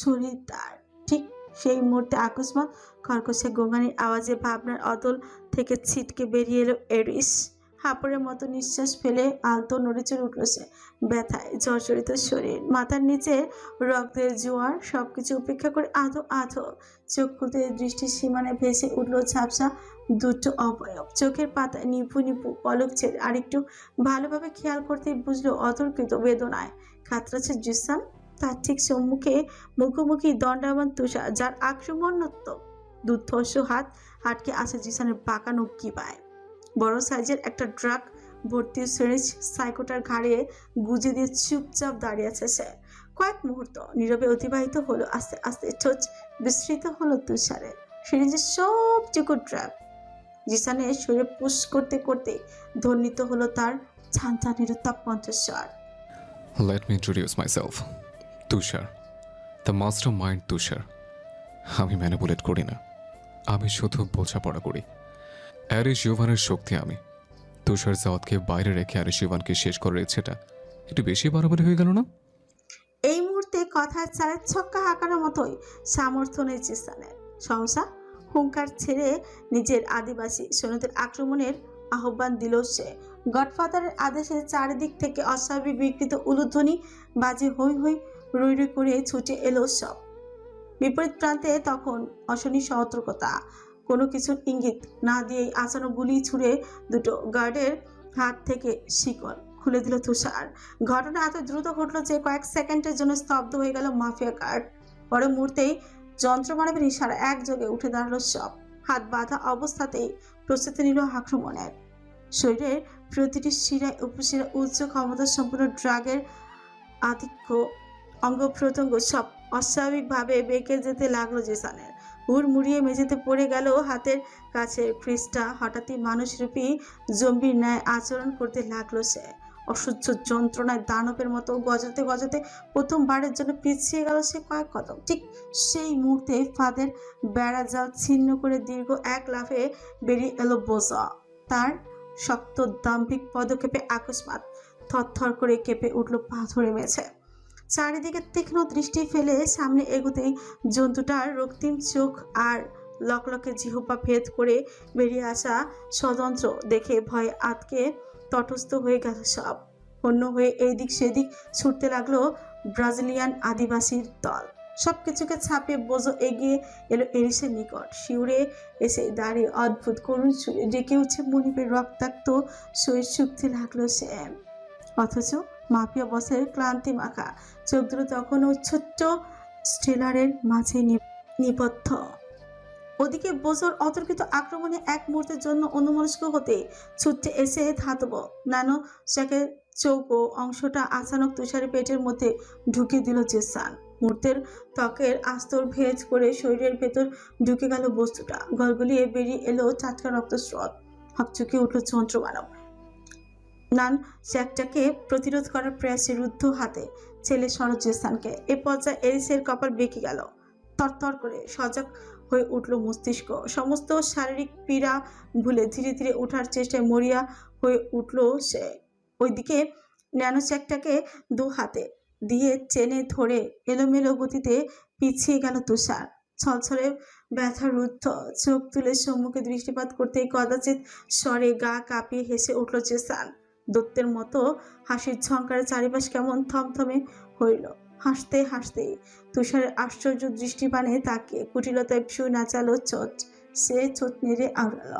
শরীর তার। ঠিক সেই মুহূর্তে আকস্মাৎ কর্কশে গোঙানির আওয়াজে ভাবনার অতল থেকে ছিটকে বেরিয়ে এলো এরিস। হাঁপড়ের মতো নিঃশ্বাস ফেলে আলতো নড়েচড়ে উঠল সে। ব্যথায় জর্জরিত শরীর, মাথার নিচে রক্তের জোয়ার, সবকিছু উপেক্ষা করে আধো আধো চোখ খুলতে দৃষ্টির সীমানায় ভেসে উঠল ঝাপসা দুটো অবয়ব। চোখের পাতায় নিভু নিভু পলক ছেড়ে আরেকটু ভালোভাবে খেয়াল করতেই বুঝলো অতর্কিত বেদনায় কাতরাচ্ছে জিসান। তার ঠিক সম্মুখে মুখোমুখি দণ্ডায়মান তুষার, যার আক্রমণাত্মক দুর্ধর্ষ হাত আটকে আছে জিসানের বাঁকানো কিবায়। বড় সাইজের একটা ড্রাগ ভর্তি সিরিঞ্জ সাইকোটার ঘাড়ে গুজে দিয়ে চুপচাপ দাঁড়িয়ে আছে সে। কয়েক মুহূর্ত নীরবে অতিবাহিত হলো। আস্তে আস্তে ঠোঁট বিস্তৃত হলো তুষারে। সিরিঞ্জের সবটুকু ড্রাগ জিসানের শরীরে পুশ করতে করতে ধ্বনিত হলো তার ঝাঞ্ঝা নিরুত্তাপ কণ্ঠস্বর। Let me introduce myself, Tushar, the mastermind Tushar. আমি ম্যানিপুলেট করি না, আমি শুধু বোঝাপড়া করি। অ্যারিস ইউভানের শক্তি আমি। তুষার জাওয়াতকে বাইরে রেখে অ্যারিস ইউভানকে শেষ করার ইচ্ছেটা একটু বেশি বাড়াবাড়ি হয়ে গেল না? এই মুহূর্তে কথার চালের ছক্কা হাঁকানোর মতোই সামর্থ্য নেই জিসানের। সহসা হুঙ্কার ছেড়ে নিজের আদিবাসী সৈন্যদের আক্রমণের আহ্বান দিল সে। গডফাদারের আদেশে চারিদিক থেকে অস্বাভাবিক বিকৃত উলুধ্বনি বাজে হই হই রই রই করে ছুটে এলো সব। বিপরীত প্রান্তে তখন অশনি সতর্কতা। কোনো কিছুর ইঙ্গিত না দিয়েই আচানক গুলি ছুড়ে দুটো গার্ডের হাত থেকে শিকল খুলে দিল তুষার। ঘটনা এত দ্রুত ঘটলো যে কয়েক সেকেন্ডের জন্য স্তব্ধ হয়ে গেল মাফিয়া গার্ড। পরে মুহূর্তেই যন্ত্রমানবের ইশারা একযোগে উঠে দাঁড়ালো সব। হাত বাঁধা অবস্থাতেই প্রস্তুতি নিল আক্রমণের। শরীরের প্রতিটি শিরায় উপশিরা উচ্চ ক্ষমতা সম্পূর্ণ ড্রাগের আধিক্য, অঙ্গ প্রত্যঙ্গ সব অস্বাভাবিকভাবে বেঁকে যেতে লাগলো জিসানের। হুড় মুড়িয়ে মেঝেতে পড়ে গেল হাতের কাছের ফ্রিজটা। হঠাৎই মানুষরূপী জম্বির ন্যায় আচরণ করতে লাগলো সে। অসহ্য যন্ত্রণায় দানবের মতো গজাতে গজাতে প্রথমবারের জন্য পিছিয়ে গেল সে কয়েক কদম। ঠিক সেই মুহূর্তে ফাঁদের বেড়া জাল ছিন্ন করে দীর্ঘ এক লাফে বেরিয়ে এলো বোঝা। তার শক্ত দাম্ভিক পদক্ষেপে আকস্মাৎ থরথর করে কেঁপে উঠল পাথরে মেঝে। চারিদিকে তীক্ষ্ণ দৃষ্টি ফেলে সামনে এগোতেই জন্তুটার রক্তিম চোখ আর লকলকে জিহ্বা ভেদ করে বেরিয়ে আসা ষড়যন্ত্র দেখে ভয়ে আতকে তটস্থ হয়ে গেল সব। অন্য হয়ে এইদিক সেদিক ছুটতে লাগলো ব্রাজিলিয়ান আদিবাসীর দল। সবকিছুকে ছাপিয়ে বোঝো এগিয়ে এলো এরিসের নিকট। শিউরে এসে দাঁড়িয়ে অদ্ভুত করুণ সুরে ডেকে উঠছে মনিবের রক্তাক্ত শরীর শুকতে লাগলো সে। অথচ মাফিয়া বসের ক্লান্তি মাখা চোখ দুটো তখনও ছোট্ট স্টেলারের মাঝে নিবদ্ধ। ওদিকে বোঝোর অতর্কিত আক্রমণে এক মুহূর্তের জন্য অনুমনস্ক হতে ছুটে এসে ধাতব নানো শেখের চৌকো অংশটা আচানক তুষারের পেটের মধ্যে ঢুকে দিল জেসান। মুহূর্তের ত্বকের আস্তর ভেদ করে শরীরের ভেতর ঢুকে গেল বস্তুটা। গলগলিয়ে বেরিয়ে এলো টাটকা রক্তস্রোত। হকচকে উঠল যন্ত্রমানব। নান জ্যাকটাকে প্রতিরোধ করার প্রয়াসে রুদ্ধ হাতে ছেলে শরৎ জেসানকে। এ পর্যায়ে এরিসের কপাল বেঁকে গেল। তরতর করে সজাগ হয়ে উঠল মস্তিষ্ক। সমস্ত শারীরিক পীড়া ভুলে ধীরে ধীরে ওঠার চেষ্টায় মরিয়া হয়ে উঠল সে। ওইদিকে ন্যানোচ্যাকটাকে দু হাতে দিয়ে চেনে ধরে এলোমেলো গতিতে পিছিয়ে গেল তুষার। ছলছলে ব্যথা রুদ্ধ চোখ তুলে সম্মুখে দৃষ্টিপাত করতেই কদাচিৎ স্বরে গা কাঁপিয়ে হেসে উঠল জেসান। দত্তের মতো হাসির ঝংকারে চারিপাশ কেমন থমথমে হইল। হাসতে হাসতেই তুষারের আশ্চর্য দৃষ্টিপানে তাকিয়ে কুটিলতায় ভ্রু নাচালো চোট। সে চোট নেড়ে আওড়াল।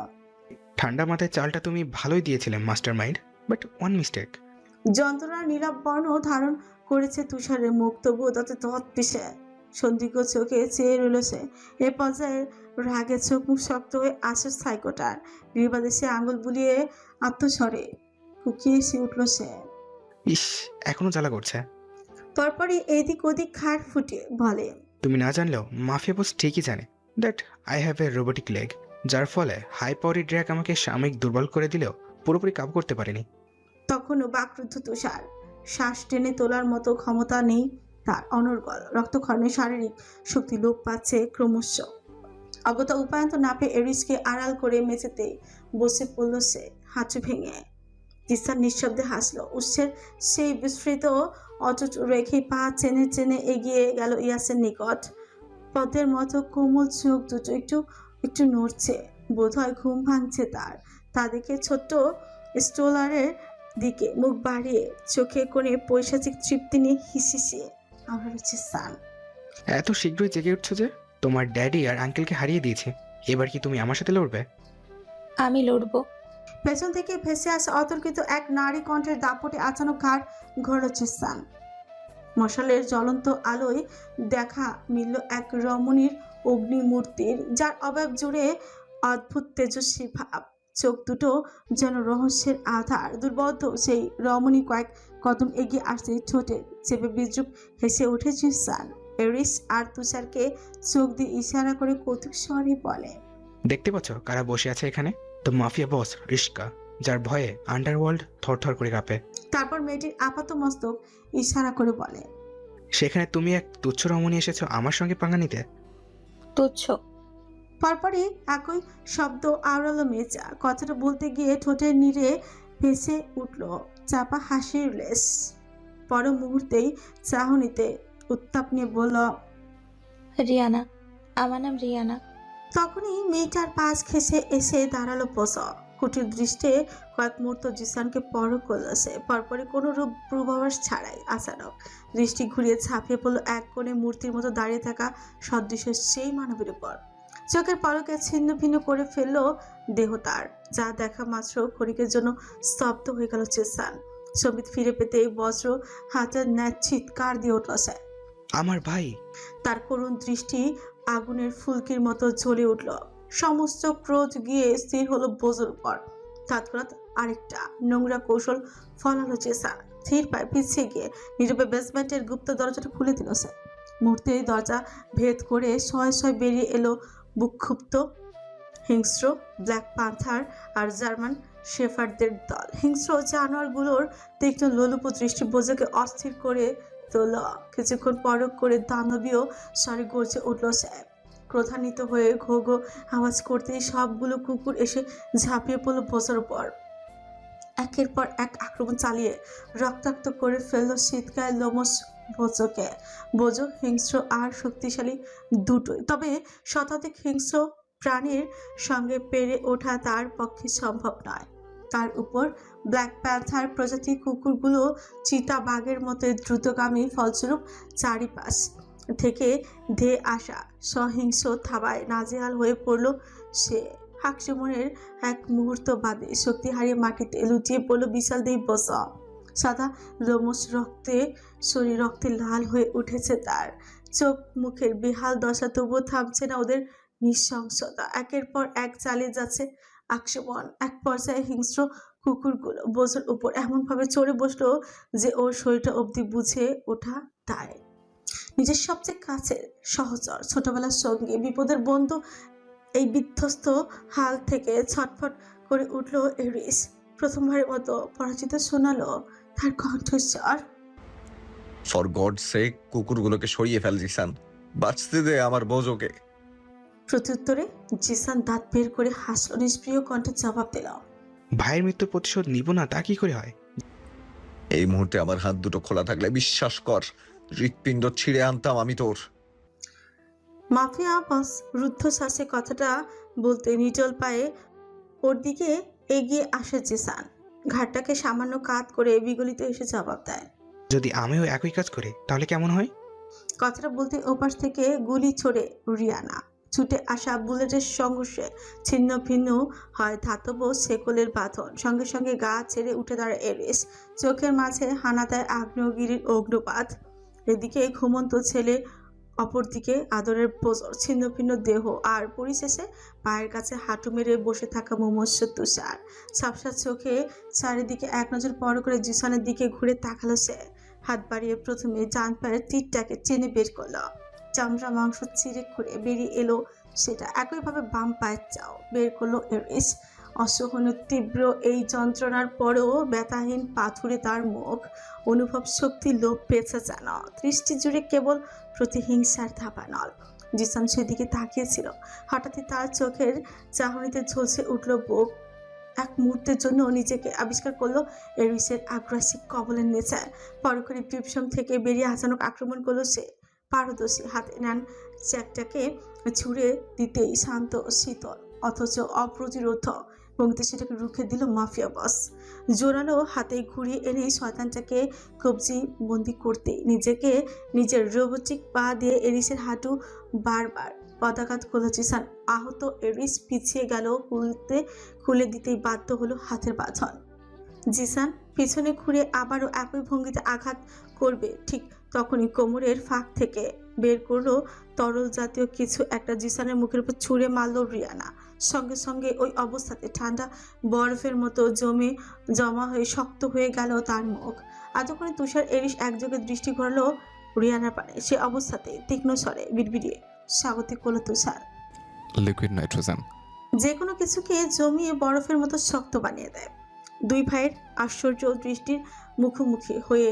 ঠান্ডা মাথায় চালটা তুমি ভালোই দিয়েছিলে master mind, but one mistake. যন্ত্রণার নীলাভ বর্ণ ধারণ করেছে তুষারের মুখ, তবুও তাতে তৎ পিছে সন্দিগ্ধ চোখে চেয়ে রইল সে। এ পর্যায়ে রাগে চোখ মুখ শক্ত হয়ে আসে সাইকোটার। বিবাদে সে আঙুল বুলিয়ে আত্মস্বরে কুকিয়ে এসে উঠল সে। ইস, এখনো জ্বালা করছে। তারপরে এদিক ওদিক খাট ফুটিয়ে বলে, তুমি না জানলেও মাফিয়া বস ঠিকই জানে that I have a robotic leg, যার ফলে হাই পাওয়ারি ড্র্যাগ আমাকে সাময়িক দুর্বল করে দিলেও পুরোপুরি কাবু করতে পারেনি। তখনও বাকরুদ্ধ তুষার। শ্বাস টেনে তোলার মতো ক্ষমতা নেই তার। অনর্গল রক্তক্ষরণে শারীরিক শক্তি লোপ পাচ্ছে ক্রমশ। অগত্যা উপায়ন্ত না পেয়ে এরিসকে আড়াল করে মেঝেতে বসে পড়ল সে হাঁচু ভেঙে। জিসান নিঃশব্দে হাসলো। উৎসের সেই বিস্মৃত অটুট রেখে পা চেনে চেনে এগিয়ে গেল ইয়াসের নিকট। পদ্মের মতো কোমল চোখ দুটো একটু একটু নড়ছে। বোধহয় ঘুম ভাঙছে তার। তা দেখে ছোট্ট স্টোলারের দিকে মুখ বাড়িয়ে চোখে কোণে পৈশাচিক তৃপ্তি নিয়ে হিসিয়ে আবার হচ্ছে সান। এত শীঘ্রই জেগে উঠছো যে? তোমার ড্যাডি আর আঙ্কেলকে হারিয়ে দিয়েছে, এবার কি তুমি আমার সাথে লড়বে? আমি লড়বো। পেছন থেকে ভেসে আসা অতর্কিত এক নারী কণ্ঠের দাপটে আচানক ঘাড় ঘোরাচ্ছে সান। মশালের জ্বলন্ত আলোয় দেখা মিলল এক রমণীর অগ্নিমূর্তির, যার অভাব জুড়ে অদ্ভুত তেজস্বী ভাব। চোখ দুটো যেন রহস্যের আধার। দুর্বোধ্য সেই রমণী কয়েক কদম এগিয়ে আসতে ঠোঁটে চেপে বিদ্রুপ হেসে উঠেছে সান। এরিস আর তুষারকে চোখ দিয়ে ইশারা করে কৌতুক স্বরে বলে, দেখতে পাচ্ছ কারা বসে আছে এখানে? তো মাফিয়া বস রিস্কা, যার ভয়ে আন্ডারওয়ার্ল্ড থরথর করে কাঁপে। তারপর মেয়েটির আপাত মস্তক ইশারা করে বলে, সেখানে তুমি এক তুচ্ছ রমণী এসেছো আমার সঙ্গে পাঙ্গা নিতে? তুচ্ছ। পরপরই একই শব্দ আওড়ালো মেজা। কথাটা বলতে গিয়ে ঠোঁটের নিড়ে ভেসে উঠল চাপা হাসির লেশ। পর মুহূর্তেই চাহনিতে উত্তাপ নিয়ে বলল, রিয়ানা, আমার নাম রিয়ানা। তখনই মেয়েটার পাশ ঘেঁষে এসে দাঁড়ালো পোষ। কুটির দৃষ্টে কয়েক মুহূর্ত জিসানকে পরখ করল সে। পরপরই কোনো রূপ পূর্বাভাস ছাড়াই আচানক দৃষ্টি ঘুরিয়ে ঝাঁপিয়ে পড়লো এক কোণে মূর্তির মতো দাঁড়িয়ে থাকা সদৃশ সেই মানবের উপর। চোখের পলকে ছিন্ন ভিন্ন করে ফেললো দেহ তার, যা দেখা মাত্র ক্ষণিকের জন্য স্তব্ধ হয়ে গেল জিসান। সমিত ফিরে পেতেই বজ্র হাতের ন্যায় চিৎকার দিয়ে উঠল সে। আমার ভাই! তার করুণ দৃষ্টি আগুনের ফুলকির মতো জ্বলে উঠল। সমস্ত ক্রোধ গিয়ে স্থির হলো বোঝোর উপর। তৎক্ষণাৎ আরেকটা নোংরা কৌশল ফলালো জিসান। ধীর পায়ে পিছিয়ে গিয়ে নীরবে বেসমেন্টের গুপ্ত দরজাটা খুলে দিল সে। মুহূর্তেই দরজা ভেদ করে শয়ে শয়ে বেরিয়ে এলো বুকক্ষুব্ধ হিংস্র ব্ল্যাক পান্থার আর জার্মান শেফার্ডদের দল। হিংস্র জানোয়ারগুলোর তীক্ষ্ণ লোলুপ দৃষ্টি বোঝোকে অস্থির করে তোল। কিছুক্ষণ পরক করে দানবীয় স্বরে গর্জে উঠল সে। ক্রোধান্বিত হয়ে ঘো ঘো আওয়াজ করতেই সবগুলো কুকুর এসে ঝাঁপিয়ে পড়ল বোঝোর উপর। একের পর এক আক্রমণ চালিয়ে রক্তাক্ত করে ফেলল শীতকায় লোমস বোঝোকে। বোঝো হিংস্র আর শক্তিশালী দুটোই, তবে শতাধিক হিংস্র প্রাণীর সঙ্গে পেরে ওঠা তার পক্ষে সম্ভব নয়। তার উপর ব্ল্যাক প্যান্থার প্রজাতি কুকুরগুলো চিতা বাঘের মতো দ্রুতগামী, ফলস্বরূপ চারিপাশ থেকে ধেয়ে আসা সহিংস থাবায় নাজেহাল হয়ে পড়ল সে। আক্রমণের এক মুহূর্ত বাদে শক্তি হারিয়ে মাটিতে লুটিয়ে পড়ল বিশাল দেহ বস। সাদা লোমস রক্তে শরীর রক্তে লাল হয়ে উঠেছে তার। চোখ মুখের বেহাল দশা, তবুও থামছে না ওদের নৃশংসতা। একের পর এক চালিয়ে যাচ্ছে আক্রমণ। এক পর্যায়ে হিংস্র কুকুরগুলো বোঝোর উপর এমনভাবে চড়ে বসলো যে ওর শরীরটা অবধি বুঝে ওঠা দায়। নিজের সবচেয়ে কাছের সহচর, ছোটবেলার সঙ্গে, বিপদের বন্ধু, এই বিধ্বস্ত হাল থেকে ছটফট করে উঠল এরিস। প্রথমবারের মতো পরাজিত শোনালো তার কণ্ঠস্বর। ফর গড সেক, কুকুরগুলোকে সরিয়ে ফেল জিসান, বাঁচতে দে আমার বোঝোকে। প্রত্যুত্তরে জিসান দাঁত বের করে হাসল, নিষ্প্রিয় কণ্ঠে জবাব দিল, ভাইয়ের মৃত্যুর প্রতিশোধ নিব না তা কি করে হয়? এই মুহূর্তে আমার হাত দুটো খোলা থাকলে বিশ্বাস কর হৃৎপিণ্ড ছিঁড়ে আনতাম আমি তোর। মাফিয়া বস রুদ্ধশ্বাসে কথাটা বলতে নিটল পায়ে ওর দিকে এগিয়ে আসে জিসান। ঘাটটাকে সামান্য কাত করে বিগলিত এসে জবাব দেয়, যদি আমিও একই কাজ করি তাহলে কেমন হয়? কথাটা বলতে ওপাশ থেকে গুলি ছোড়ে রিয়ানা। ছুটে আসা বুলেটের সংঘর্ষে ছিন্ন ভিন্ন হয় ধাতব শেকলের বাঁধন। সঙ্গে সঙ্গে গা ছেড়ে উঠে দাঁড়ায় এরিস। চোখের মাঝে হানা দেয় আগ্নেয়গিরির অগ্নুপাত। এদিকে ঘুমন্ত ছেলে, অপরদিকে আদরের বোঝর, ছিন্ন ভিন্ন দেহ, আর পরিশেষে পায়ের কাছে হাঁটু মেরে বসে থাকা মুমূর্ষু তুষার। সাপসা চোখে চারিদিকে এক নজর পর করে জিসানের দিকে ঘুরে তাকালো সে। হাত বাড়িয়ে প্রথমে ডান পায়ের তীরটাকে টেনে বের করলো। চামড়া মাংস চিরে খুঁড়ে বেরিয়ে এলো সেটা। একইভাবে বাম পায়ের চাও বের করলো এরিস। অসহনীয় তীব্র এই যন্ত্রণার পরেও ব্যথাহীন পাথুরে তার মুখ। অনুভব শক্তি লোপ পেয়েছে যেন। দৃষ্টি জুড়ে কেবল প্রতিহিংসার ধাপানল। জিসান সেদিকে তাকিয়েছিল। হঠাৎই তার চোখের চাহনিতে ঝলসে উঠল বুক। এক মুহূর্তের জন্য নিজেকে আবিষ্কার করলো এরিসের আগ্রাসী কবলের নেচায়। পরক্ষণে বিভীষণ থেকে বেরিয়ে আচানক আক্রমণ করলো সে। পারদর্শী হাতে নেন চ্যাকটাকে ছুঁড়ে দিতেই শান্ত, শীতল, অথচ অপ্রতিরোধ ভঙ্গিতে সেটাকে রুখে দিল মাফিয়া বস। জোরালো হাতে ঘুরিয়ে এনে শয়তানটাকে কবজি বন্দি করতে নিজেকে নিজের রোবোটিক পা দিয়ে এরিসের হাঁটু বারবার পদাঘাত করল জিসান। আহত এরিস পিছিয়ে গেল, খুলে দিতেই বাধ্য হলো হাতের বাঁধন। জিসান পিছনে ঘুরে আবারও একই ভঙ্গিতে আঘাত করবে, ঠিক তখনই কোমরের ফাঁক থেকে বের করলো তরল জাতীয় কিছু একটা। জিসানের মুখের উপর ছুঁড়ে মারল রিয়ানা। সঙ্গে সঙ্গে ওই অবস্থাতে ঠান্ডা বরফের মতো জমা হয়ে শক্ত হয়ে গেল তার মুখ। এতক্ষণে তুষার এরিস একযোগে দৃষ্টি ঘোরালো রিয়ানার পানে। সে অবস্থাতে তীক্ষ্ণ স্বরে বিড়বিড়িয়ে স্বাগতিক করলো তুষার। Liquid nitrogen. যে কোনো কিছুকে জমিয়ে বরফের মতো শক্ত বানিয়ে দেয়। দুই ভাইয়ের আশ্চর্য দৃষ্টির মুখোমুখি হয়ে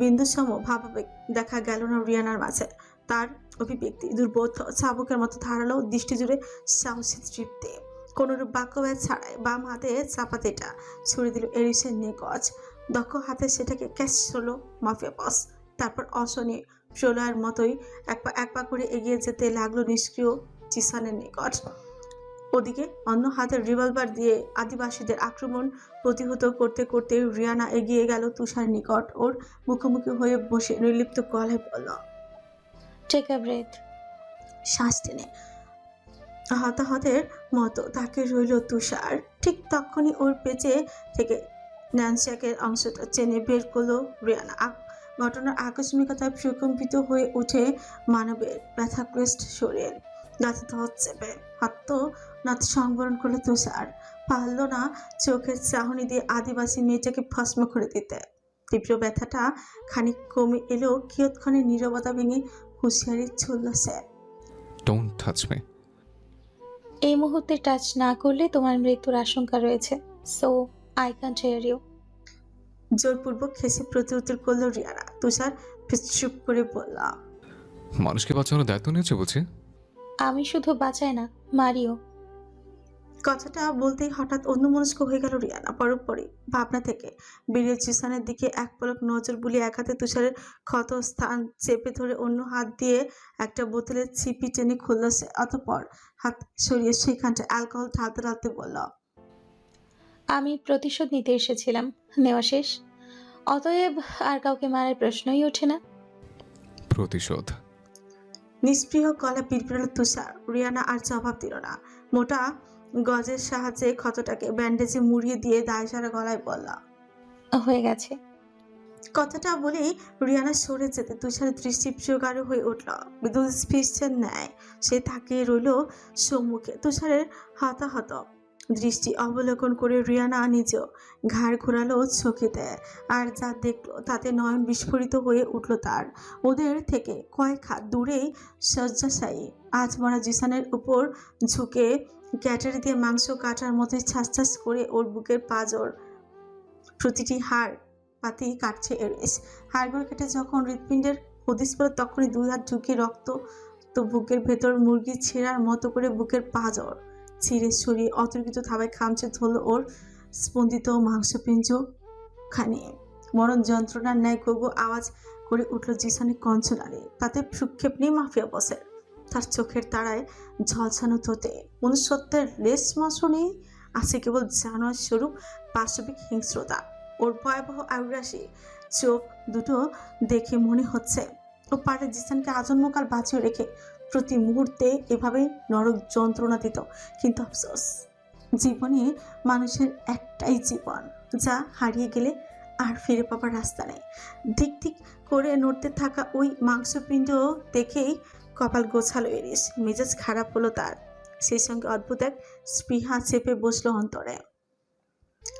বিন্দুসম ভাবাবেগ দেখা গেল না রিয়ানার মাঝে। তার অভিব্যক্তি দুর্বোধ্য, চাবুকের মতো ধারালো, দৃষ্টি জুড়ে সাহসী তৃপ্তি। কোনোরূপ বাক্যব্যয় ছাড়াই বাম হাতে চাপাতিটা ছুড়ে দিল এরিসের নিকট। দক্ষ হাতে সেটাকে ক্যাচ হলো মাফিয়া বস। তারপর অশনি প্রলয়ের মতোই এক পা করে এগিয়ে যেতে লাগলো নিষ্ক্রিয় জিসানের নিকট। ওদিকে অন্য হাতের রিভলভার দিয়ে আদিবাসীদের আক্রমণ প্রতিহত করতে করতে রিয়ানা এগিয়ে গেল তুষার নিকট। ওর মুখোমুখি হয়ে বসে নির্লিপ্ত গলায় বলল, টেক আ ব্রেথ। শ্বাস টেনে হতাহতের মতো তাকে রইল তুষার। ঠিক তখনই ওর পেঁচে থেকে ন্যানস্যাকের অংশটা চেনে বের করলো রিয়ানা। ঘটনার আকস্মিকতায় প্রকম্পিত হয়ে উঠে মানবের ব্যথাগ্রস্ত শরীর। দাঁতে ধর চেপে নাত সংবরণ করলো তুষার। পারল না চোখের চাহনি দিয়ে আদিবাসী মেয়েটাকে ভস্ম করে দিতে। তীব্র ব্যথাটা খানিক কমে এলেও কিয়ৎক্ষণে নীরবতা ভেঙে হুঁশিয়ারি ছুড়ল সে। Don't touch me. এই মুহূর্তে টাচ না করলে তোমার মৃত্যুর আশঙ্কা রয়েছে, so I can't hear you. জোরপূর্বক হেসে প্রতিউত্তর করলো রিয়ানা। তুষার চুপ করে বলল, মানুষকে বাঁচানোর দায়িত্ব নিয়েছে বুঝি? আমি শুধু বাঁচাই না, মারিও। কথাটা বলতেই হঠাৎ অন্যমনস্ক হয়ে গেল রিয়ানা। পরপরই ভাবনা থেকে বেরিয়ে জিসানের দিকে এক পলক নজর বুলিয়ে এক হাতে তুষারের ক্ষত স্থান চেপে ধরে অন্য হাত দিয়ে একটা বোতলের ছিপি টেনে খুলল সে। অতঃপর হাত সরিয়ে সেখানটা অ্যালকোহল ঢালতে ঢালতে বলল, আমি প্রতিশোধ নিতে এসেছিলাম, নেওয়া শেষ, অতএব আর কাউকে মারার প্রশ্নই ওঠে না। প্রতিশোধ? নিষ্পৃহ গলা পিড়পিড়াল তুষার। রিয়ানা আর জবাব দিল না। মোটা গজের সাহায্যে ক্ষতটাকে ব্যান্ডেজে মুড়িয়ে দিয়ে দায়সারা গলায় বলল, হয়ে গেছে। কথাটা বলেই রিয়ানা সরে যেতে তুষারের দৃষ্টি প্রগাঢ় হয়ে উঠল। বিদ্যুৎ স্পৃশের ন্যায় সে তাকিয়ে রইল সম্মুখে। তুষারের হতাহত দৃষ্টি অবলোকন করে রিয়ানা নিজেও ঘাড় ঘোরালো চোখেতে। আর যা দেখলো তাতে নয়ন বিস্ফোরিত হয়ে উঠল তার। ওদের থেকে কয়েক হাত দূরেই শয্যাশায়ী আজ মরা জিসানের উপর ঝুঁকে ক্যাটারি দিয়ে মাংস কাটার মতো ছাস করে ওর বুকের পাঁজর প্রতিটি হাড় পাতি কাটছে এরিস। হাড়গুলো কেটে যখন হৃৎপিণ্ডের হদিস পেল তখনই দুই হাত ঢুকিয়ে রক্ত তো বুকের ভেতর মুরগি ছেঁড়ার মতো করে বুকের পাঁজর ছিঁড়ে ছড়িয়ে অতর্কিত থাবায় খামচে ধরল ওর স্পন্দিত মাংসপিঞ্জ খানে। মরণ যন্ত্রণার ন্যায় গো আওয়াজ করে উঠল জিসানের কঞ্চনারে। তাতে ভ্রুক্ষেপ নেই মাফিয়া বসের। তার চোখের তারায় ঝলসানো থতে মনুষ্যত্বের লেশ মাংস নেই, আছে কেবল জানোয়ার স্বরূপ পাশবিক হিংস্রতা। ওর ভয়াবহ আগ্রাসী চোখ দুটো দেখে মনে হচ্ছে ও পারে জিসানকে আজন্মকাল বাঁচিয়ে রেখে প্রতি মুহূর্তে এভাবেই নরক যন্ত্রণা দিত। কিন্তু আফসোস, জীবনে মানুষের একটাই জীবন, যা হারিয়ে গেলে আর ফিরে পাবার রাস্তা নেই। দিক দিক করে নড়তে থাকা ওই মাংসপিণ্ড দেখেই কপাল গোছালো এরিস। মেজাজ খারাপ হলো তার। সেই সঙ্গে অদ্ভুত এক স্পৃহা চেপে বসলো অন্তরে।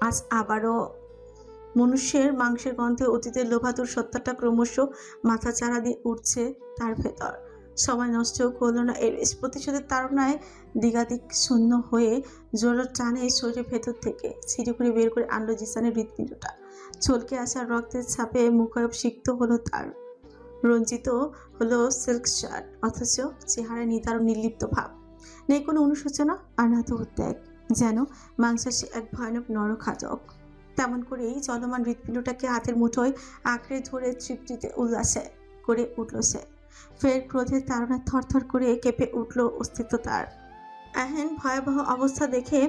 আজ আবারও মনুষ্যের মাংসের গন্ধে অতীতের লোভাতুর সত্তাটা ক্রমশ মাথা চাড়া দিয়ে উঠছে তার ভেতর। সময় নষ্ট করলো না এরিস। প্রতিশোধের তাড়নায় দিগাদিক শূন্য হয়ে জোর টানে শরীরের ভেতর থেকে ছিঁড়ে করে বের করে আনলো জিসানের হৃৎপিণ্ডটা। চলকে আসা রক্তের ছাপে মুখায়ব সিক্ত হলো তার। রঞ্জিত হলো সিল্ক শার্ট, অথচ চেহারায় নিদারুণ নির্লিপ্ত ভাব। নেই কোনো অনুশোচনা আর না তো উদ্বেগ, যেন মাংসাশী এক ভয়ানক নরখাতক। তেমন করেই চলমান হৃৎপিণ্ডটাকে হাতের মুঠোয় আঁকড়ে ধরে তৃপ্তিতে উল্লাসে করে উঠল সে। ফের ক্রোধের তাড়নায় থরথর করে কেঁপে উঠল অস্তিত্ব তার। এহেন ভয়াবহ অবস্থা দেখে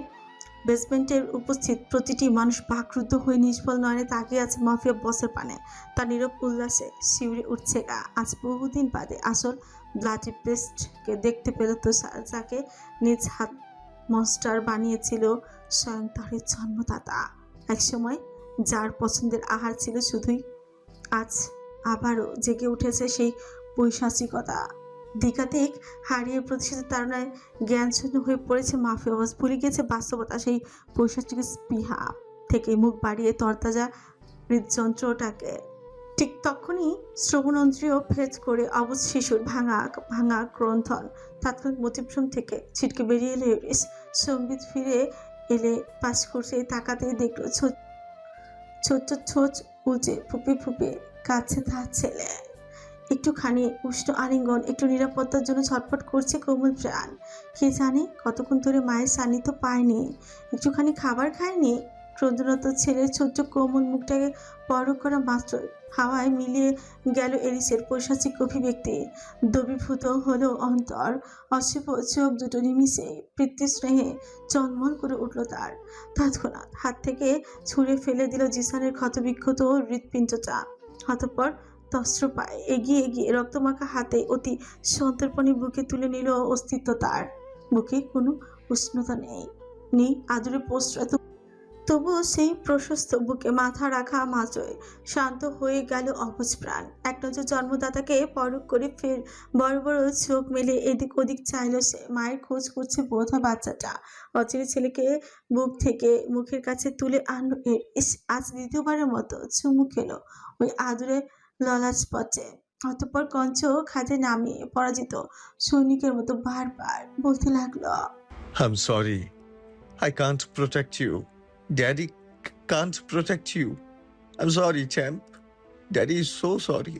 বেসমেন্টের উপস্থিত প্রতিটি মানুষ বাকরুদ্ধ হয়ে নিষ্ফল নয়নে তাকিয়ে আছে মাফিয়া বসের পানে। তার নীরব উল্লাসে শিউরে উঠছে গা। আজ বহুদিন বাদে আসল ব্লাডি বেস্টকে দেখতে পেল তুষার, যাকে নিজ হাত মনস্টার বানিয়েছিল স্বয়ং তারই জন্মদাতা। একসময় যার পছন্দের আহার ছিল শুধুই, আজ আবারও জেগে উঠেছে সেই পৈশাচিকতা। দিকাধিক হারিয়ে প্রতিষ্ঠিত তারণায় জ্ঞানশূন্য হয়ে পড়েছে মাফিয়া বস। ভুলে গেছে বাস্তবতা। সেই পৈশাচিক স্পৃহা থেকে মুখ বাড়িয়ে তরতাজা হৃদযন্ত্রটাকে। ঠিক তখনই শ্রবণন্ত্রীয় ভেদ করে অবুঝ শিশুর ভাঙা ভাঙা ক্রন্ধন। তাৎক্ষণিক মতিভ্রম থেকে ছিটকে বেরিয়ে এলো ইউরিস। সম্বিত ফিরে এলে পাশ করছে তাকাতেই দেখলো ছোট্ট ছোট উঁচে ফুপে ফুপে কাছে তার ছেলে। একটুখানি উষ্ণ আলিঙ্গন, একটু নিরাপত্তার জন্য ছটফট করছে কোমল প্রাণ। কে জানে কতক্ষণ ধরে মায়ের সান্নিধ্য পায়নি, একটুখানি খাবার খায়নি। ক্রন্দনরত ছেলের ছোট্ট কোমল মুখটাকে পরখ করা মাত্রই হাওয়ায় মিলিয়ে গেল এরিসের পৈশাচিক অভিব্যক্তি। দ্রবীভূত হলো অন্তর। অশুভ চোখ দুটো নিমিষে পিতৃস্নেহে চলমল করে উঠল তার। তৎক্ষণাৎ হাত থেকে ছুঁড়ে ফেলে দিল জিসানের ক্ষতবিক্ষত হৃৎপিণ্ডটা। অতঃপর তস্ত্র পায়ে এগিয়ে এগিয়ে রক্তমাখা হাতে অতি সন্তর্পণে বুকে তুলে নিল অস্তিত্ব তার। বুকে কোনো উষ্ণতা নেই আদরে প্রশ্রয়। তবুও সেই প্রশস্ত বুকে মাথা রাখা মাত্রই শান্ত হয়ে গেল অবুঝ প্রাণ। এক নজর জন্মদাতাকে পরখ করে ফের বড় বড় চোখ মেলে এদিক ওদিক চাইল সে। মায়ের খোঁজ করছে বোধ হয় বাচ্চাটা। অচিরে ছেলেকে বুক থেকে মুখের কাছে তুলে আনলো আজ দ্বিতীয়বারের মতো চুমু খেলো ওই আদুরে ললাজ পচে। অতঃপর কঞ্চ খাদে নামিয়ে পরাজিত সৈনিকের মতো বারবার বলতে লাগলো, I'm sorry. I can't protect you. Daddy can't protect you. I'm sorry, champ. Daddy is so sorry.